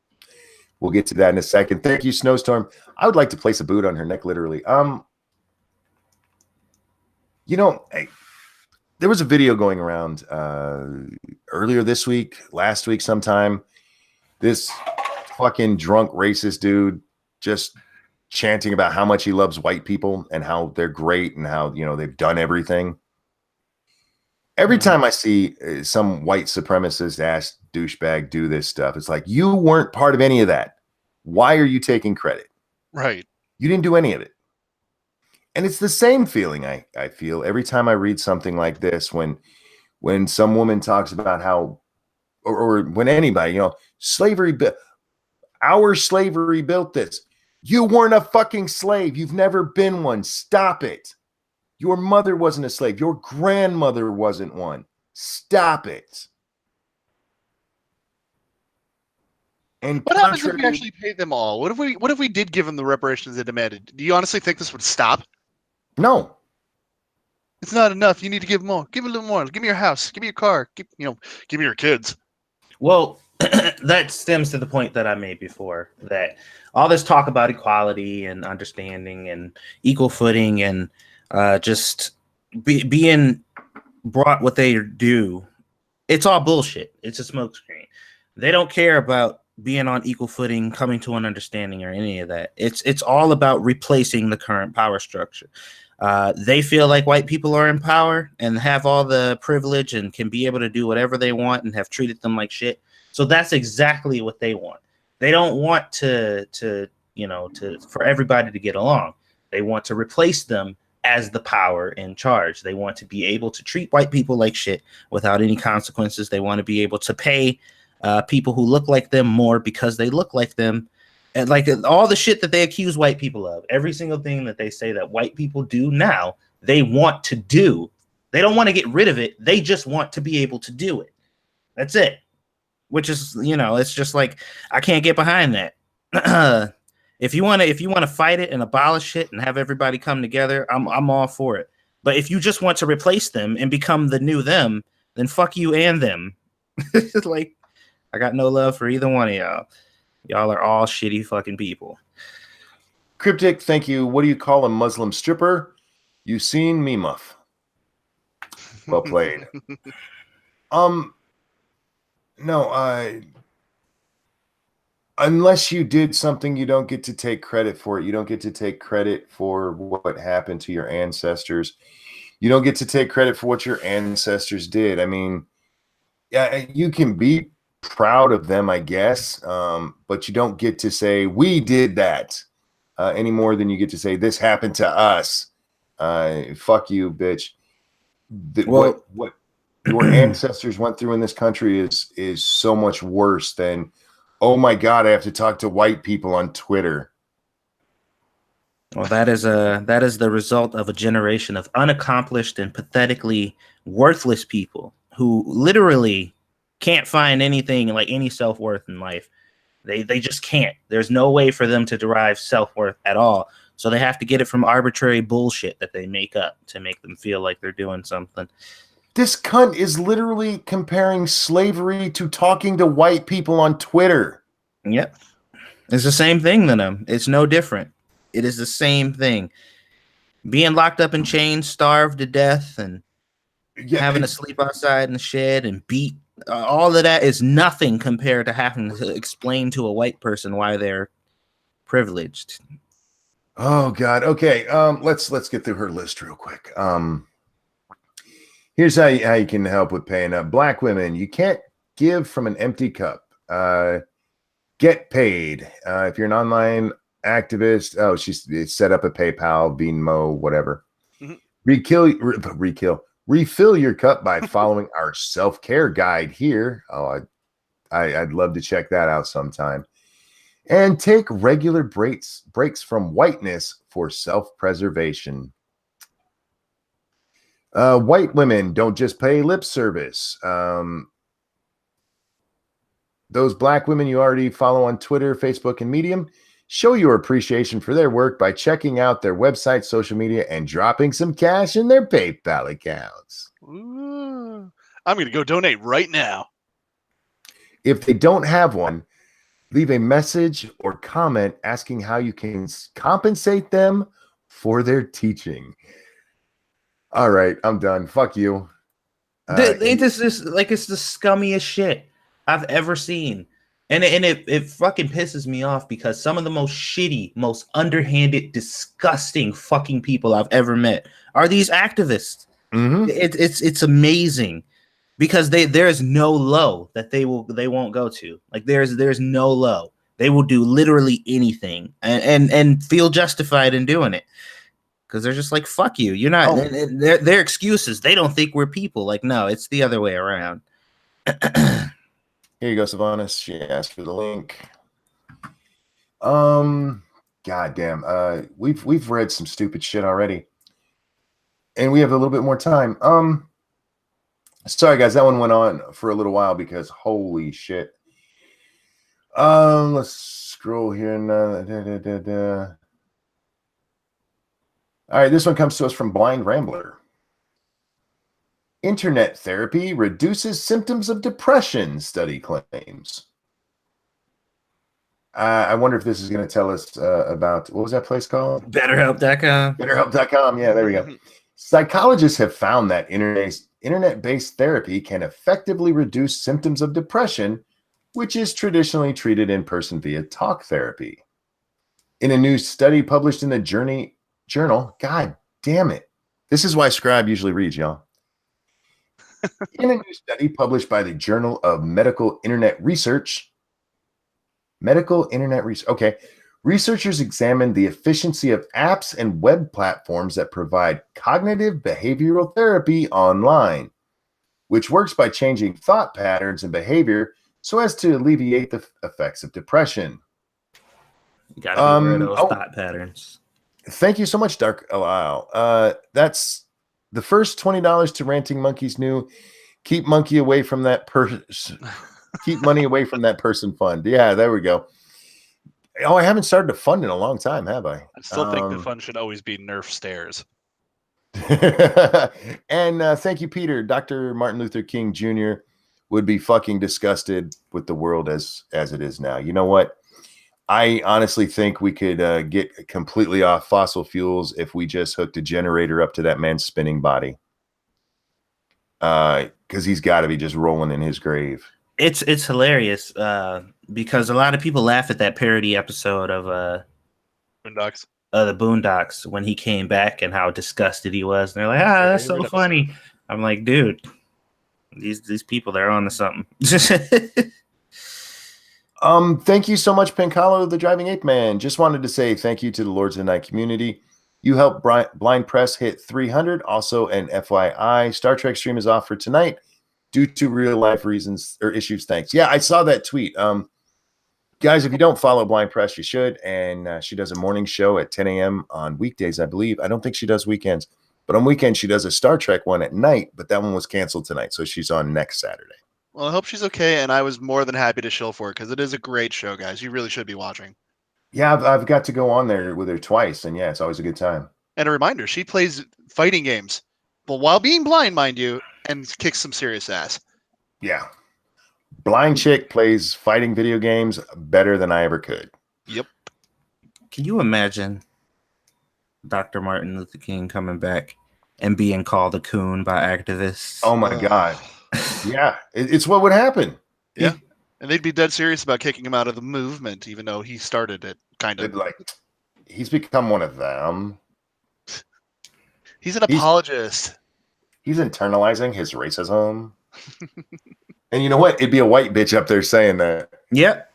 We'll get to that in a second. Thank you, Snowstorm. I would like to place a boot on her neck, literally. There was a video going around earlier this week, last week sometime. This fucking drunk racist dude just chanting about how much he loves white people and how they're great and how, they've done everything. Every time I see some white supremacist ass douchebag do this stuff, it's like, you weren't part of any of that. Why are you taking credit? Right. You didn't do any of it. And it's the same feeling I feel every time I read something like this, when some woman talks about how, or when anybody, our slavery built this. You weren't a fucking slave. You've never been one. Stop it. Your mother wasn't a slave. Your grandmother wasn't one. Stop it. And what happens if we actually paid them all? What if we did give them the reparations they demanded? Do you honestly think this would stop? No. It's not enough. You need to give more. Give a little more. Give me your house. Give me your car. Give me your kids. Well, that stems to the point that I made before, that all this talk about equality and understanding and equal footing and just being brought what they do, it's all bullshit. It's a smokescreen. They don't care about being on equal footing, coming to an understanding, or any of that. It's all about replacing the current power structure. They feel like white people are in power and have all the privilege and can be able to do whatever they want and have treated them like shit. So that's exactly what they want. They don't want for everybody to get along. They want to replace them as the power in charge. They want to be able to treat white people like shit without any consequences. They want to be able to pay people who look like them more because they look like them. And like all the shit that they accuse white people of, every single thing that they say that white people do now, they want to do. They don't want to get rid of it. They just want to be able to do it. That's it. Which is, it's just like, I can't get behind that. If you want to fight it and abolish it and have everybody come together, I'm all for it. But if you just want to replace them and become the new them, then fuck you and them. Like, I got no love for either one of y'all. Y'all are all shitty fucking people. Cryptic, thank you. What do you call a Muslim stripper? You seen me, muff. Well played. No, unless you did something, you don't get to take credit for it. You don't get to take credit for what happened to your ancestors. You don't get to take credit for what your ancestors did. I mean, yeah, you can be proud of them, I guess, but you don't get to say we did that any more than you get to say this happened to us. Fuck you, bitch. What your ancestors went through in this country is so much worse than, oh my God, I have to talk to white people on Twitter. Well, that is the result of a generation of unaccomplished and pathetically worthless people who literally can't find anything like any self-worth in life. They just can't. There's no way for them to derive self-worth at all. So they have to get it from arbitrary bullshit that they make up to make them feel like they're doing something. This cunt is literally comparing slavery to talking to white people on Twitter. Yep. It's the same thing to them. It's no different. It is the same thing. Being locked up in chains, starved to death, and having to sleep outside in the shed and beat. All of that is nothing compared to having to explain to a white person why they're privileged. Oh God. Okay. Let's get through her list real quick. Here's how you can help with paying up. Black women, you can't give from an empty cup. Get paid. If you're an online activist, she's set up a PayPal, Venmo, whatever. Mm-hmm. Refill your cup by following our self-care guide here. Oh, I'd love to check that out sometime. And take regular breaks from whiteness for self-preservation. White women don't just pay lip service. Those black women you already follow on Twitter, Facebook, and Medium, show your appreciation for their work by checking out their website, social media, and dropping some cash in their PayPal accounts. Ooh, I'm going to go donate right now. If they don't have one, leave a message or comment asking how you can compensate them for their teaching. All right, I'm done. Fuck you. It's just like it's the scummiest shit I've ever seen. And it fucking pisses me off because some of the most shitty, most underhanded, disgusting fucking people I've ever met are these activists. Mm-hmm. It's amazing because there is no low that they won't go to. Like there's no low. They will do literally anything and feel justified in doing it. Because they're just like, fuck you. You're not. Oh. Their excuses. They don't think we're people. Like, no, it's the other way around. Here you go, Sylvanas. She asked for the link. Goddamn. We've read some stupid shit already, and we have a little bit more time. Sorry guys, that one went on for a little while because holy shit. Let's scroll here. All right, this one comes to us from Blind Rambler. Internet therapy reduces symptoms of depression, study claims. I wonder if this is going to tell us about, what was that place called? BetterHelp.com. BetterHelp.com. Yeah, there we go. Psychologists have found that internet-based therapy can effectively reduce symptoms of depression, which is traditionally treated in person via talk therapy. In a new study published in the Journal, God damn it. This is why Scribe usually reads, y'all. In a new study published by the Journal of Medical Internet Research, researchers examined the efficiency of apps and web platforms that provide cognitive behavioral therapy online, which works by changing thought patterns and behavior so as to alleviate the effects of depression. You gotta be rid of those thought patterns. Thank you so much, Dark Allow. That's the first $20 to Ranting Monkey's new keep money away from that person fund. Yeah, there we go. Oh, I haven't started a fund in a long time, have I? I still think the fund should always be Nerf stairs. And thank you, Peter. Dr. Martin Luther King Jr. would be fucking disgusted with the world as it is now. You know what? I honestly think we could get completely off fossil fuels if we just hooked a generator up to that man's spinning body. Because he's got to be just rolling in his grave. It's hilarious because a lot of people laugh at that parody episode of Boondocks. The Boondocks when he came back and how disgusted he was. And they're like, that's so funny. I'm like, dude, these people, they're on to something. Thank you so much, Pancalo, the Driving Ape Man. Just wanted to say thank you to the Lords of the Night community. You helped Blind Press hit 300. Also, an FYI, Star Trek stream is off for tonight due to real life reasons or issues. Thanks. Yeah, I saw that tweet. Guys, if you don't follow Blind Press, you should. And she does a morning show at 10 a.m. on weekdays, I believe. I don't think she does weekends, but on weekends she does a Star Trek one at night. But that one was canceled tonight, so she's on next Saturday. Well, I hope she's okay, and I was more than happy to shill for it because it is a great show, guys. You really should be watching. Yeah, I've got to go on there with her twice, and yeah, it's always a good time. And a reminder, she plays fighting games, but while being blind, mind you, and kicks some serious ass. Yeah. Blind chick plays fighting video games better than I ever could. Yep. Can you imagine Dr. Martin Luther King coming back and being called a coon by activists? Oh, my God. Yeah, it's what would happen. Yeah, and they'd be dead serious about kicking him out of the movement, even though he started it, kind of. Like, he's become one of them. He's an apologist. He's internalizing his racism. And you know what? It'd be a white bitch up there saying that. Yep.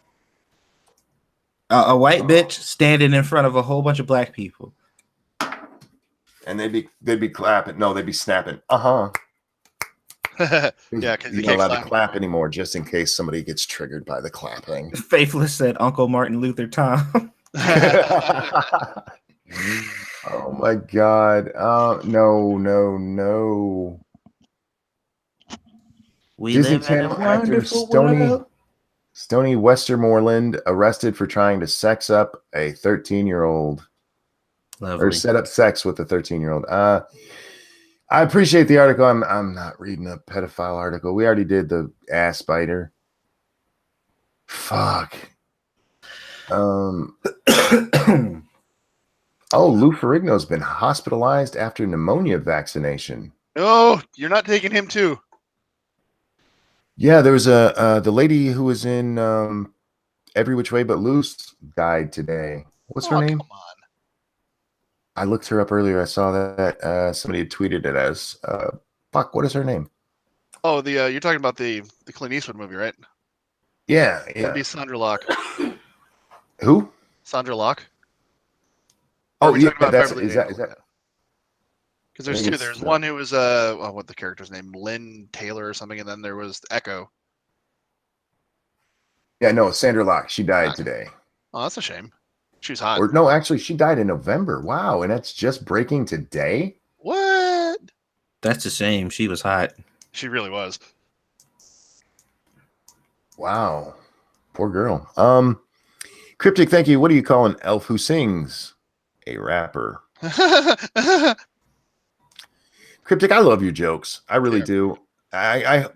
A white bitch standing in front of a whole bunch of black people. And they'd be clapping. No, they'd be snapping. Uh-huh. Yeah, because You're not allowed to clap anymore, just in case somebody gets triggered by the clapping. Faithless said Uncle Martin Luther Tom. Oh my God. No. We Disney live in a Channel actor wonderful world. Stoney Westermoreland arrested for trying to sex up a 13-year-old. Lovely. Or set up sex with a 13-year-old. I appreciate the article. I'm not reading a pedophile article. We already did the ass biter. Fuck. Lou Ferrigno's been hospitalized after pneumonia vaccination. No, you're not taking him too. Yeah, there was the lady who was in Every Which Way But Loose died today. What's her name? Come on. I looked her up earlier. I saw that somebody had tweeted it as fuck. What is her name? Oh, you're talking about the Clint Eastwood movie, right? Yeah. It'd be Sandra Locke. Who? Sandra Locke. Oh, yeah. Is that? Because there's two. There's one who was what the character's name, Lynn Taylor or something, and then there was Echo. Yeah, no, Sandra Locke. She died today. Oh, that's a shame. She was hot. Or no, actually, she died in November. Wow, and that's just breaking today. What? That's a shame. She was hot. She really was. Wow, poor girl. Cryptic, thank you. What do you call an elf who sings? A rapper. Cryptic, I love your jokes. I really do. I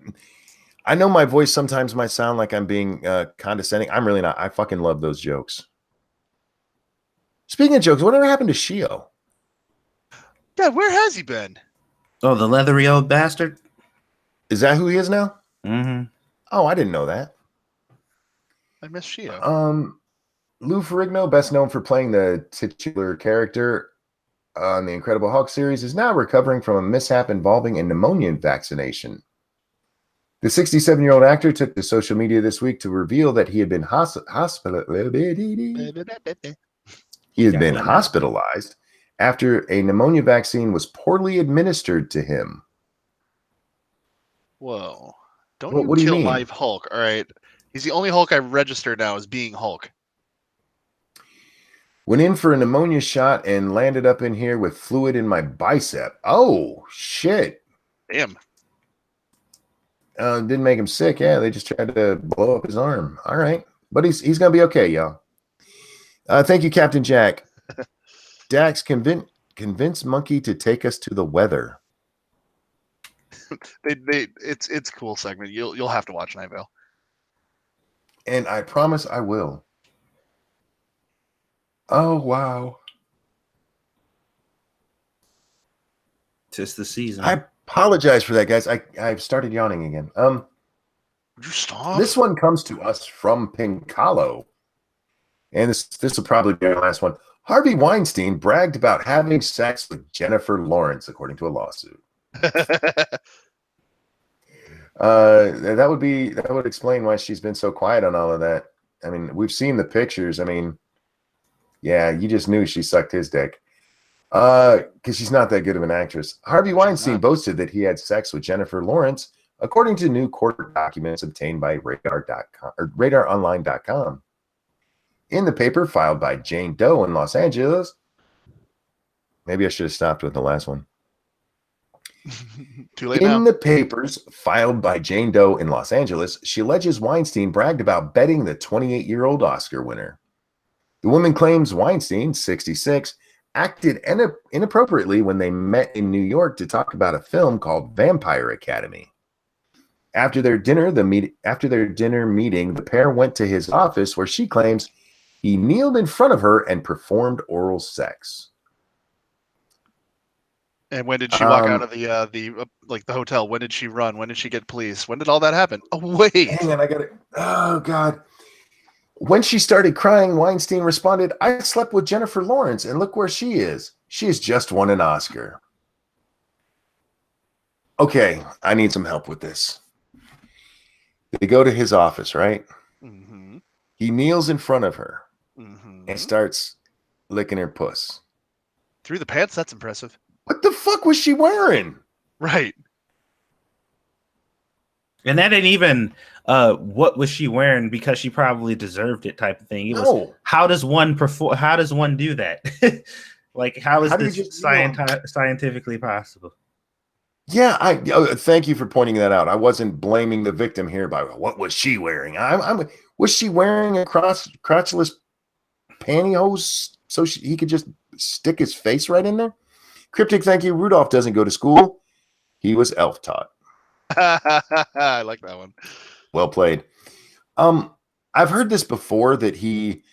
know my voice sometimes might sound like I'm being condescending. I'm really not. I fucking love those jokes. Speaking of jokes, whatever happened to Shio? Dad, where has he been? Oh, the leathery old bastard. Is that who he is now? Mm-hmm. Oh, I didn't know that. I miss Shio. Lou Ferrigno, best known for playing the titular character on the Incredible Hulk series, is now recovering from a mishap involving a pneumonia vaccination. The 67-year-old actor took to social media this week to reveal that he had been hospitalized after a pneumonia vaccine was poorly administered to him. Whoa. What do you mean? My Hulk, all right? He's the only Hulk I've registered now as being Hulk. Went in for a pneumonia shot and landed up in here with fluid in my bicep. Oh, shit. Damn. Didn't make him sick. Yeah, they just tried to blow up his arm. All right. But he's going to be okay, y'all. Thank you, Captain Jack. Dax, convince Monkey to take us to the weather. It's a cool segment. You'll have to watch Night Vale. And I promise I will. Oh, wow. Tis the season. I apologize for that, guys. I've started yawning again. Would you stop? This one comes to us from Pincalo. And this will probably be our last one. Harvey Weinstein bragged about having sex with Jennifer Lawrence, according to a lawsuit. That would explain why she's been so quiet on all of that. I mean, we've seen the pictures. I mean, yeah, you just knew she sucked his dick. Because she's not that good of an actress. Harvey Weinstein boasted that he had sex with Jennifer Lawrence, according to new court documents obtained by radaronline.com. In the paper filed by Jane Doe in Los Angeles. Maybe I should have stopped with the last one. Too late now. In the papers filed by Jane Doe in Los Angeles, she alleges Weinstein bragged about betting the 28-year-old Oscar winner. The woman claims Weinstein, 66, acted inappropriately when they met in New York to talk about a film called Vampire Academy. After their dinner meeting, the pair went to his office where she claims he kneeled in front of her and performed oral sex. And when did she walk out of the hotel? When did she run? When did she get police? When did all that happen? Oh, wait. Hang on, I got it. Oh, God. When she started crying, Weinstein responded, I slept with Jennifer Lawrence, and look where she is. She has just won an Oscar. Okay, I need some help with this. They go to his office, right? Mm-hmm. He kneels in front of her and and starts licking her puss. Through the pants? That's impressive. What the fuck was she wearing? Right. And that ain't even what was she wearing because she probably deserved it type of thing. It was No. how does one perform? How does one do that? Like how is How do you this just, scientifically possible? Yeah, thank you for pointing that out. I wasn't blaming the victim here by what was she wearing. Was she wearing a crotchless pantyhose so he could just stick his face right in there? Cryptic, thank you. Rudolph doesn't go to school. He was elf taught. I like that one. Well played. I've heard this before that he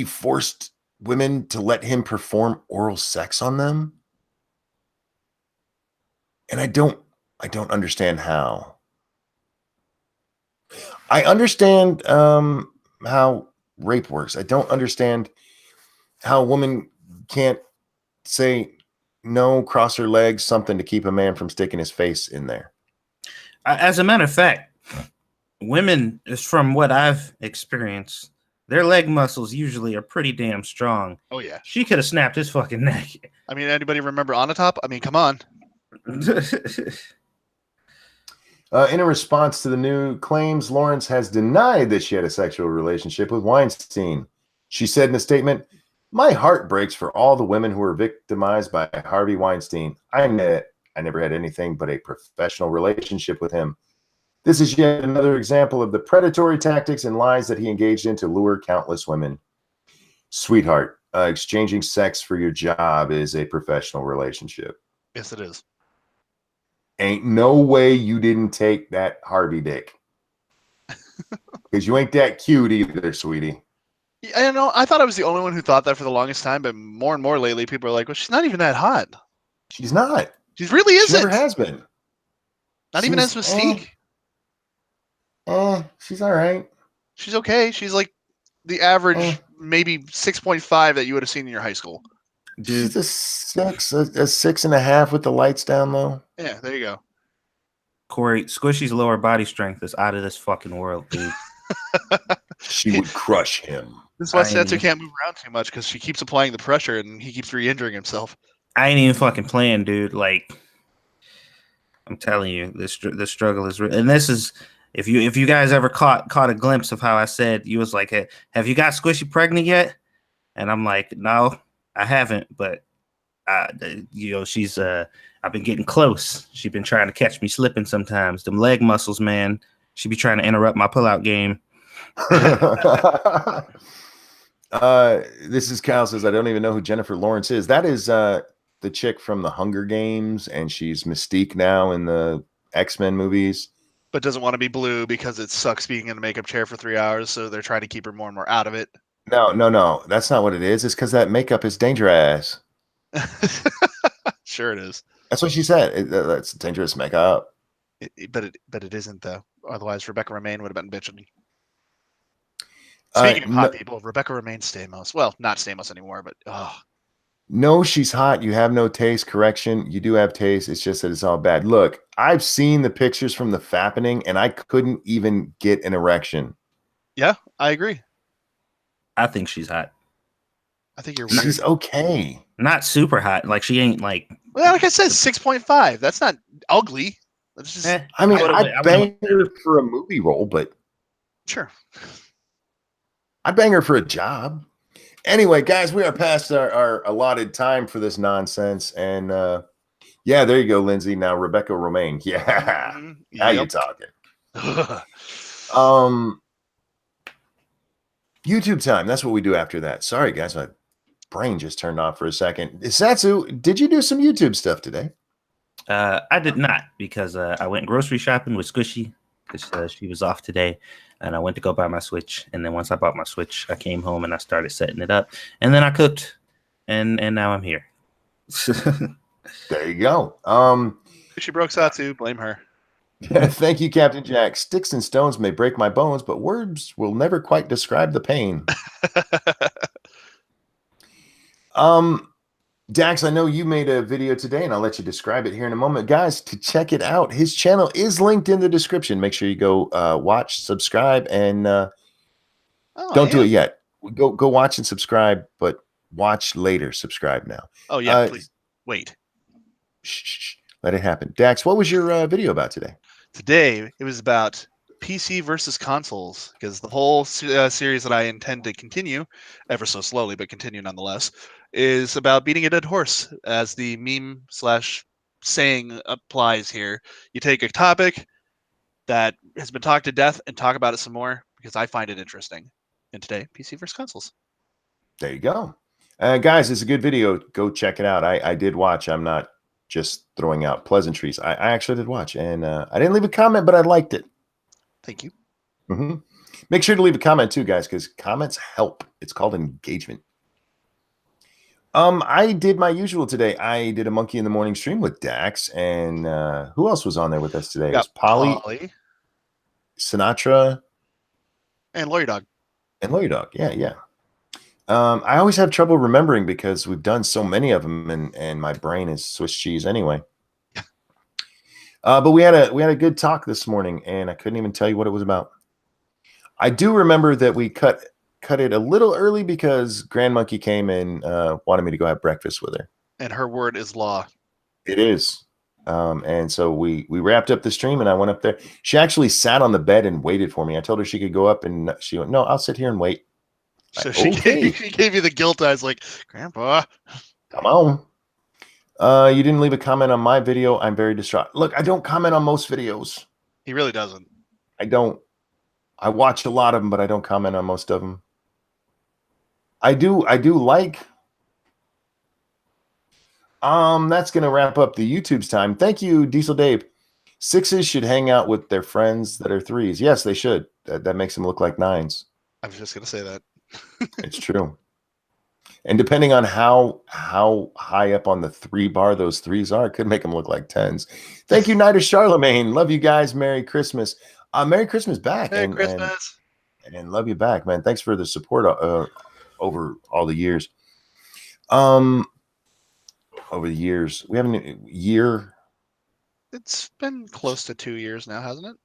forced women to let him perform oral sex on them. And I don't understand how. I understand how rape works. I don't understand how a woman can't say no, cross her legs, something to keep a man from sticking his face in there. As a matter of fact, women, from what I've experienced, their leg muscles usually are pretty damn strong. Oh yeah. She could have snapped his fucking neck. I mean, anybody remember Onatop? I mean, come on. In a response to the new claims, Lawrence has denied that she had a sexual relationship with Weinstein. She said in a statement, "My heart breaks for all the women who were victimized by Harvey Weinstein. I admit I never had anything but a professional relationship with him. This is yet another example of the predatory tactics and lies that he engaged in to lure countless women. Sweetheart, exchanging sex for your job is a professional relationship. Yes, it is. Ain't no way you didn't take that Harvey dick. Because you ain't that cute either, sweetie." I know. I thought I was the only one who thought that for the longest time, but more and more lately, people are like, "Well, she's not even that hot. She's not. She really She isn't. never has been. Not even as Mystique. She's all right. She's okay. She's like the average, maybe 6.5 that you would have seen in your high school." Dude, She's a 6.5 with the lights down low. Yeah, there you go. Corey, Squishy's lower body strength is out of this fucking world, dude. She would crush him. This is why Satsu can't move around too much, because she keeps applying the pressure and he keeps re-injuring himself. I ain't even fucking playing, dude. Like, I'm telling you, the struggle is real. And this is, if you guys ever caught a glimpse of how I said, you was like, "Hey, have you got Squishy pregnant yet?" And I'm like, "No, I haven't, but she's I've been getting close. She's been trying to catch me slipping sometimes. Them leg muscles, man. She be trying to interrupt my pullout game." This is Kyle says, "I don't even know who Jennifer Lawrence is." That is the chick from the Hunger Games, and she's Mystique now in the X-Men movies. But doesn't want to be blue because it sucks being in a makeup chair for 3 hours, so they're trying to keep her more and more out of it. No. That's not what it is. It's because that makeup is dangerous. Sure it is. That's what she said. That's dangerous makeup. But it isn't, though. Otherwise, Rebecca Romaine would have been bitching. Speaking of hot people, Rebecca Romaine Stamos. Well, not Stamos anymore, but no, she's hot. You have no taste. Correction. You do have taste. It's just that it's all bad. Look, I've seen the pictures from the fappening, and I couldn't even get an erection. Yeah, I agree. I think she's hot. I think you're weird. She's okay. Not super hot. Like, she ain't like. Well, like I said, 6.5. That's not ugly. That's just. I mean, I'd bang her for a movie role, but sure. I'd bang her for a job. Anyway, guys, we are past our allotted time for this nonsense. And yeah, there you go, Lindsay. Now, Rebecca Romaine. Yeah. Mm-hmm. Now you're talking. YouTube time. That's what we do after that. Sorry, guys. My brain just turned off for a second. Satsu, did you do some YouTube stuff today? I did not, because I went grocery shopping with Squishy because she was off today. And I went to go buy my Switch. And then once I bought my Switch, I came home and I started setting it up. And then I cooked. And now I'm here. There you go. She broke Satsu. Blame her. Thank you, Captain Jack. "Sticks and stones may break my bones, but words will never quite describe the pain." Dax, I know you made a video today, and I'll let you describe it here in a moment. Guys, to check it out, his channel is linked in the description. Make sure you go watch, subscribe, and don't do it yet. Go watch and subscribe, but watch later. Subscribe now. Oh, yeah, please. Wait. Shh. Let it happen. Dax, what was your video about today? Today, it was about PC versus consoles, because the whole series that I intend to continue, ever so slowly, but continue nonetheless, is about beating a dead horse, as the meme / saying applies here. You take a topic that has been talked to death and talk about it some more, because I find it interesting. And today, PC versus consoles. There you go. Guys, it's a good video. Go check it out. I did watch. I'm not just throwing out pleasantries. I actually did watch, and I didn't leave a comment, but I liked it. Thank you. Make sure to leave a comment too, guys, because comments help. It's called engagement. I did my usual today. I did a Monkey in the Morning stream with Dax, and who else was on there with us today? It was Polly, Sinatra, and Lawyer Dog. Yeah. I always have trouble remembering because we've done so many of them, and my brain is Swiss cheese anyway. But we had a good talk this morning, and I couldn't even tell you what it was about. I do remember that we cut it a little early because Grand Monkey came and wanted me to go have breakfast with her. And her word is law. It is. And so we wrapped up the stream, and I went up there. She actually sat on the bed and waited for me. I told her she could go up, and she went, "No, I'll sit here and wait." So she gave you the guilt eyes, like, Grandpa, come on. You didn't leave a comment on my video. I'm very distraught. Look, I don't comment on most videos. He really doesn't. I don't. I watch a lot of them, but I don't comment on most of them. I do like. That's gonna wrap up the YouTube's time. Thank you, Diesel Dave. 6s should hang out with their friends that are 3s. Yes, they should. That makes them look like 9s. I was just gonna say that. It's true. And depending on how high up on the 3 bar those 3s are, it could make them look like 10s. Thank you, Night of Charlemagne. Love you guys. Merry Christmas. Merry Christmas back. Merry Christmas. And love you back, man. Thanks for the support over all the years. Over the years. We have a year. It's been close to 2 years now, hasn't it?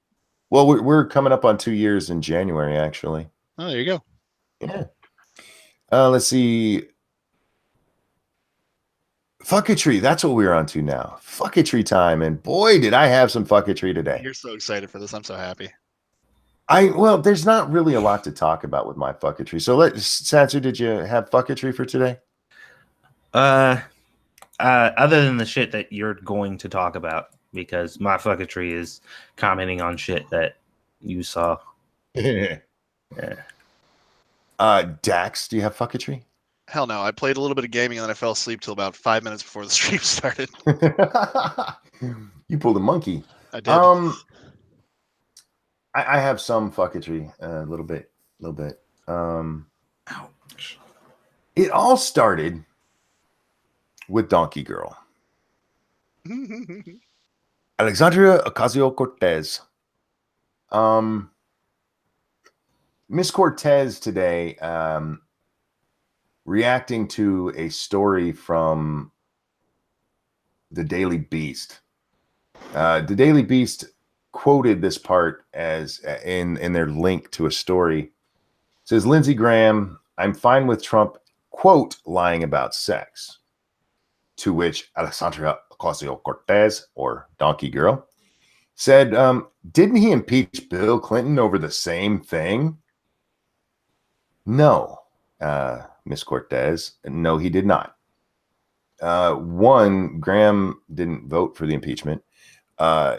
Well, we're coming up on 2 years in January, actually. Oh, there you go. Yeah. Let's see. Fucketry. That's what we're on to now. Fucketry time. And boy, did I have some fucketry today. You're so excited for this. I'm so happy. Well, there's not really a lot to talk about with my fucketry. So Satsu, did you have fucketry for today? Other than the shit that you're going to talk about, because my fucketry is commenting on shit that you saw. Yeah. Dax, do you have fucketry? Hell no. I played a little bit of gaming and then I fell asleep till about 5 minutes before the stream started. You pulled a monkey. I did. I have some fucketry, a little bit. Ouch. It all started with Donkey Girl. Alexandria Ocasio-Cortez. Miss Cortez today reacting to a story from the Daily Beast. The Daily Beast quoted this part as in their link to a story. It says, Lindsey Graham, I'm fine with Trump, quote, lying about sex. To which Alexandria Ocasio-Cortez, or Donkey Girl, said, didn't he impeach Bill Clinton over the same thing? No, Miss Cortez. No, he did not. One, Graham didn't vote for the impeachment.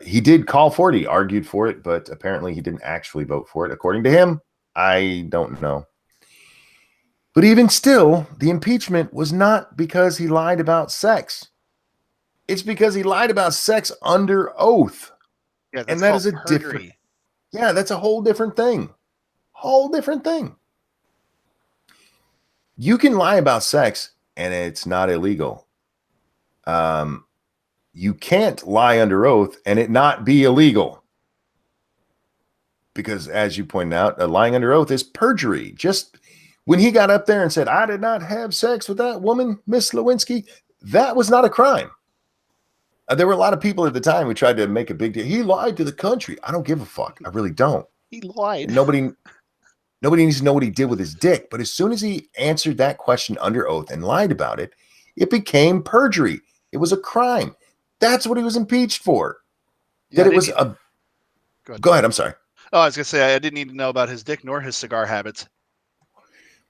He did call for it. He argued for it, but apparently he didn't actually vote for it. According to him, I don't know. But even still, the impeachment was not because he lied about sex. It's because he lied about sex under oath. Yeah, and that is a different. Yeah, that's a whole different thing. Whole different thing. You can lie about sex and it's not illegal. You can't lie under oath and it not be illegal. Because as you pointed out, lying under oath is perjury. Just when he got up there and said, I did not have sex with that woman, Miss Lewinsky, that was not a crime. There were a lot of people at the time who tried to make a big deal. He lied to the country. I don't give a fuck. I really don't. He lied. Nobody needs to know what he did with his dick. But as soon as he answered that question under oath and lied about it, it became perjury. It was a crime. That's what he was impeached for. Yeah, That it was a. Go ahead. I'm sorry. Oh, I was gonna say I didn't need to know about his dick nor his cigar habits.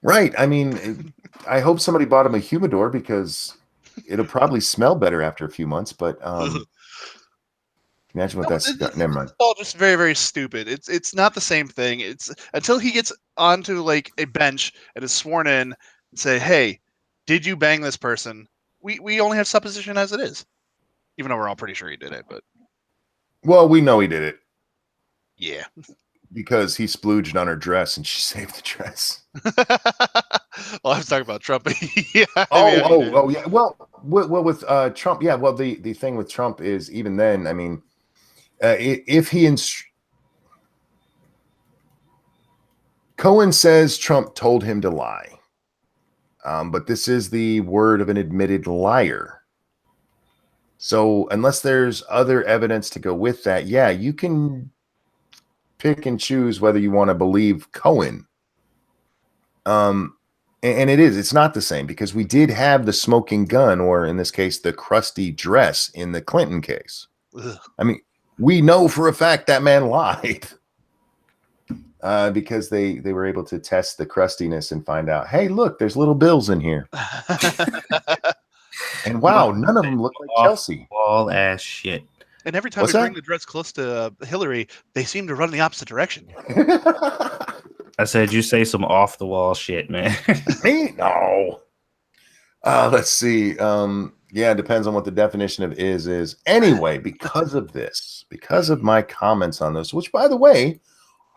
Right. I mean, I hope somebody bought him a humidor because it'll probably smell better after a few months. But imagine what that's. Never mind. It's all just very, very stupid. It's not the same thing. It's until he gets onto like a bench and is sworn in and say, "Hey, did you bang this person?" We only have supposition as it is, even though we're all pretty sure he did it. But Well, we know he did it yeah, because he splooged on her dress and she saved the dress. well, I was talking about Trump. Yeah. Oh, yeah. Well, with Trump, yeah. Well, the thing with Trump is even then, I mean, if he Cohen says Trump told him to lie, but this is the word of an admitted liar. So unless there's other evidence to go with that, yeah, you can pick and choose whether you want to believe Cohen. And it's not the same because we did have the smoking gun, or in this case, the crusty dress in the Clinton case. Ugh. I mean, we know for a fact that man lied because they were able to test the crustiness and find out, hey, look, there's little bills in here. And wow, none of them look like Chelsea. All ass shit. And every time we bring the dress close to Hillary, they seem to run the opposite direction. I said you say some off the wall shit, man. Me? No. Let's see. Yeah, it depends on what the definition of is. Anyway, because of this, because of my comments on this, which by the way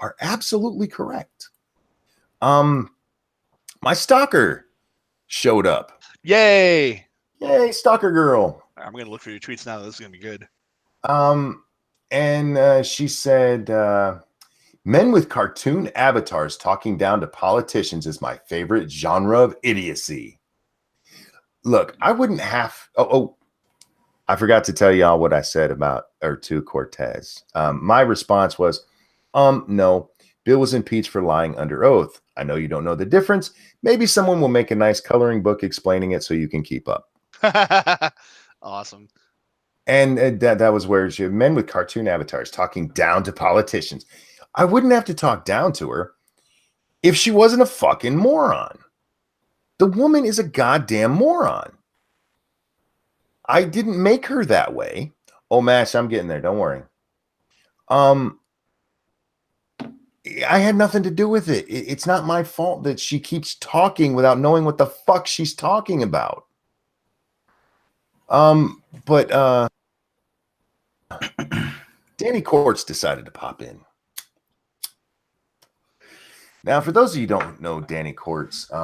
are absolutely correct. My stalker showed up. Yay! Yay, stalker girl. I'm gonna look for your tweets now. This is gonna be good. And she said, men with cartoon avatars talking down to politicians is my favorite genre of idiocy. Look, I wouldn't have. I forgot to tell y'all what I said about to Cortez. My response was, no, Bill was impeached for lying under oath. I know you don't know the difference. Maybe someone will make a nice coloring book explaining it so you can keep up. Awesome. And that was where she, men with cartoon avatars talking down to politicians. I wouldn't have to talk down to her if she wasn't a fucking moron. The woman is a goddamn moron. I didn't make her that way. Oh, Mash, I'm getting there. Don't worry. I had nothing to do with it. It's not my fault that she keeps talking without knowing what the fuck she's talking about. But Danny Courts decided to pop in. Now, for those of you who don't know Danny Courts, he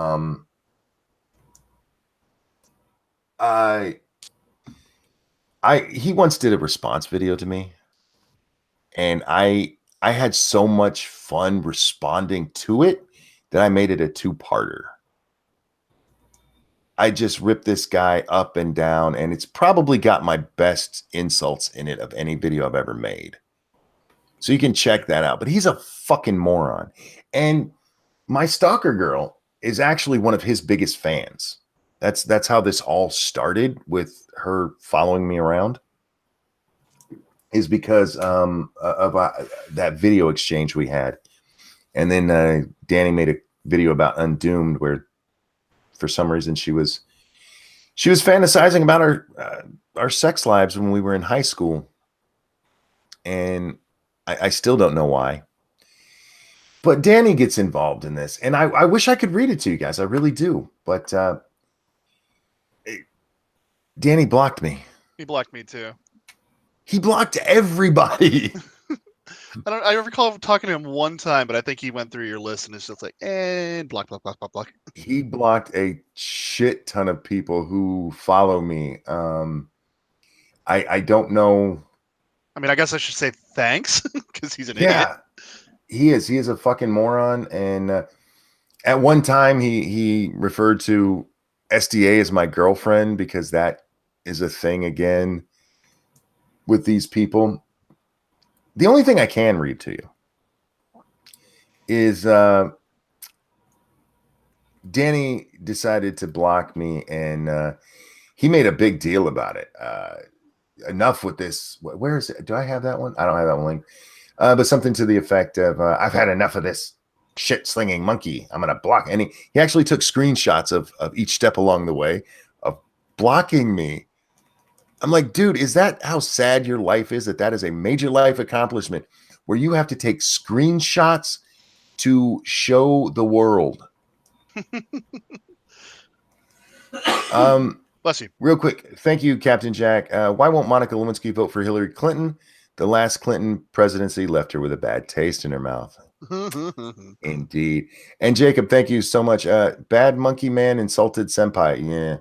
once did a response video to me, and I had so much fun responding to it that I made it a two-parter. I just ripped this guy up and down, and it's probably got my best insults in it of any video I've ever made. So you can check that out. But he's a fucking moron. And my stalker girl is actually one of his biggest fans. That's how this all started with her following me around, is because of that video exchange we had. And then Danny made a video about Undoomed where for some reason she was fantasizing about our sex lives when we were in high school. And I still don't know why. But Danny gets involved in this. And I wish I could read it to you guys. I really do. But Danny blocked me. He blocked me too. He blocked everybody. I recall talking to him one time, but I think he went through your list and it's just like, and block. He blocked a shit ton of people who follow me. I don't know. I mean, I guess I should say thanks because he's an idiot. He is a fucking moron. And at one time he referred to SDA as my girlfriend because that is a thing again with these people. The only thing I can read to you is Danny decided to block me, and he made a big deal about it. Enough with this. Where is it? Do I have that one? I don't have that one link. But something to the effect of, I've had enough of this shit slinging monkey. I'm going to block. And he actually took screenshots of each step along the way of blocking me. I'm like, dude, is that how sad your life is? That is a major life accomplishment where you have to take screenshots to show the world. Bless you. Real quick, thank you, Captain Jack. Why won't Monica Lewinsky vote for Hillary Clinton? The last Clinton presidency left her with a bad taste in her mouth. Indeed. And Jacob, thank you so much. Bad monkey man insulted senpai. Yeah.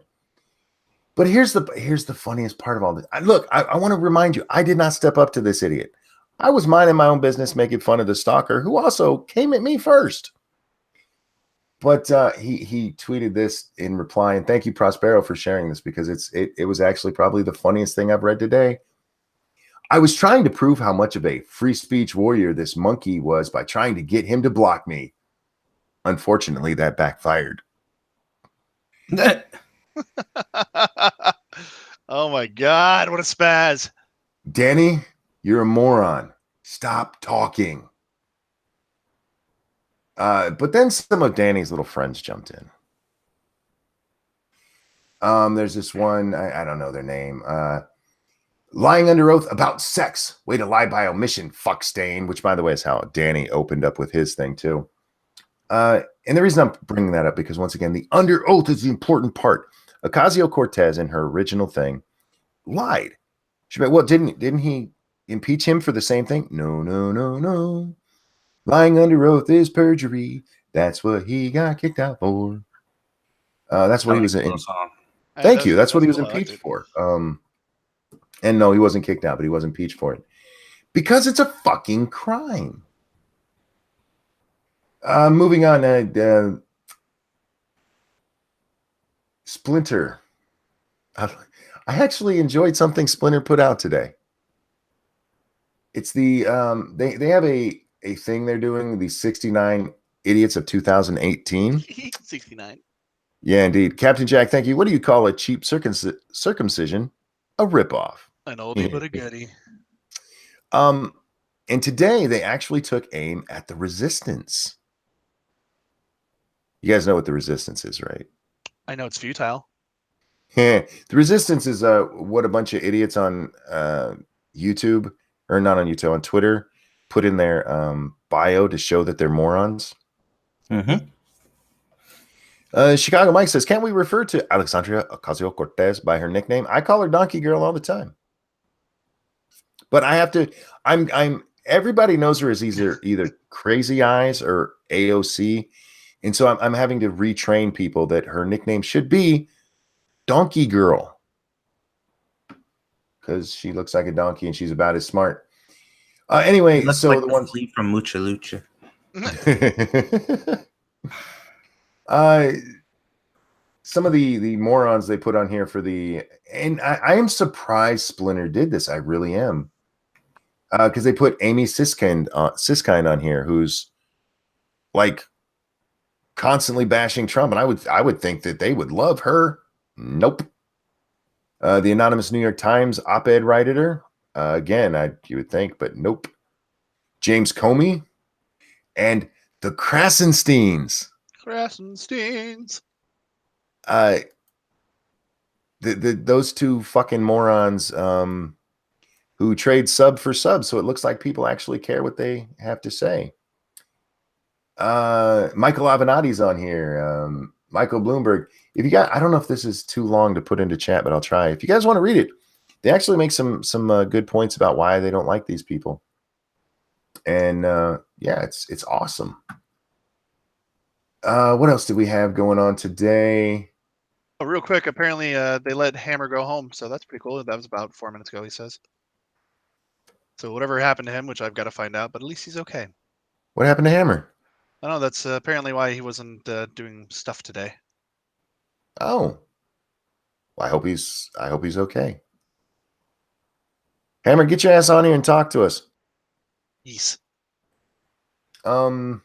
But here's the funniest part of all this. Look, I want to remind you, I did not step up to this idiot. I was minding my own business, making fun of the stalker who also came at me first. But he tweeted this in reply, and thank you, Prospero, for sharing this, because it was actually probably the funniest thing I've read today. I was trying to prove how much of a free speech warrior this monkey was by trying to get him to block me. Unfortunately, that backfired. Oh my God, what a spaz. Danny, you're a moron. Stop talking. But then some of Danny's little friends jumped in. There's this one, I don't know their name. Lying under oath about sex. Way to lie by omission, fuck stain. Which, by the way, is how Danny opened up with his thing, too. And the reason I'm bringing that up, because once again, the under oath is the important part. Ocasio-Cortez, in her original thing, lied. She went, well, didn't he impeach him for the same thing? No. Lying under oath is perjury. That's what he got kicked out for. That's what he was in. Thank you. That's what he was impeached for. And no, he wasn't kicked out, but he was impeached for it. Because it's a fucking crime. Moving on. Splinter. I actually enjoyed something Splinter put out today. It's the they have a thing they're doing, the 69 idiots of 2018. 69. Yeah, indeed. Captain Jack, thank you. What do you call a cheap circumcision? A ripoff. An oldie but a goodie. And today they actually took aim at the resistance. You guys know what the resistance is, right? I know it's futile. The resistance is what a bunch of idiots on YouTube, or not on YouTube, on Twitter, put in their bio to show that they're morons. Mm-hmm. Chicago Mike says, can't we refer to Alexandria Ocasio-Cortez by her nickname? I call her Donkey Girl all the time. But I have to, I'm everybody knows her as either Crazy Eyes or AOC. And so I'm having to retrain people that her nickname should be Donkey Girl. Because she looks like a donkey and she's about as smart. Anyway, so like the one from Mucha Lucha. Some of the morons they put on here for the, and I am surprised Splinter did this. I really am. Because they put Amy Siskind on here, who's like constantly bashing Trump, and I would think that they would love her. Nope. The anonymous New York Times op-ed writer, again, you would think, but nope. James Comey and the Krasensteins. Those two fucking morons who trade sub for sub, so it looks like people actually care what they have to say. Michael Avenatti's on here. Michael Bloomberg. If you got, I don't know if this is too long to put into chat, but I'll try. If you guys want to read it, they actually make some good points about why they don't like these people. And yeah, it's awesome. What else did we have going on today? Oh, real quick, apparently they let Hammer go home, so that's pretty cool. That was about 4 minutes ago, he says. So whatever happened to him, which I've got to find out, but at least he's okay. What happened to Hammer? I don't know. That's apparently why he wasn't doing stuff today. Oh, well, I hope he's okay. Hammer, get your ass on here and talk to us. Yes. I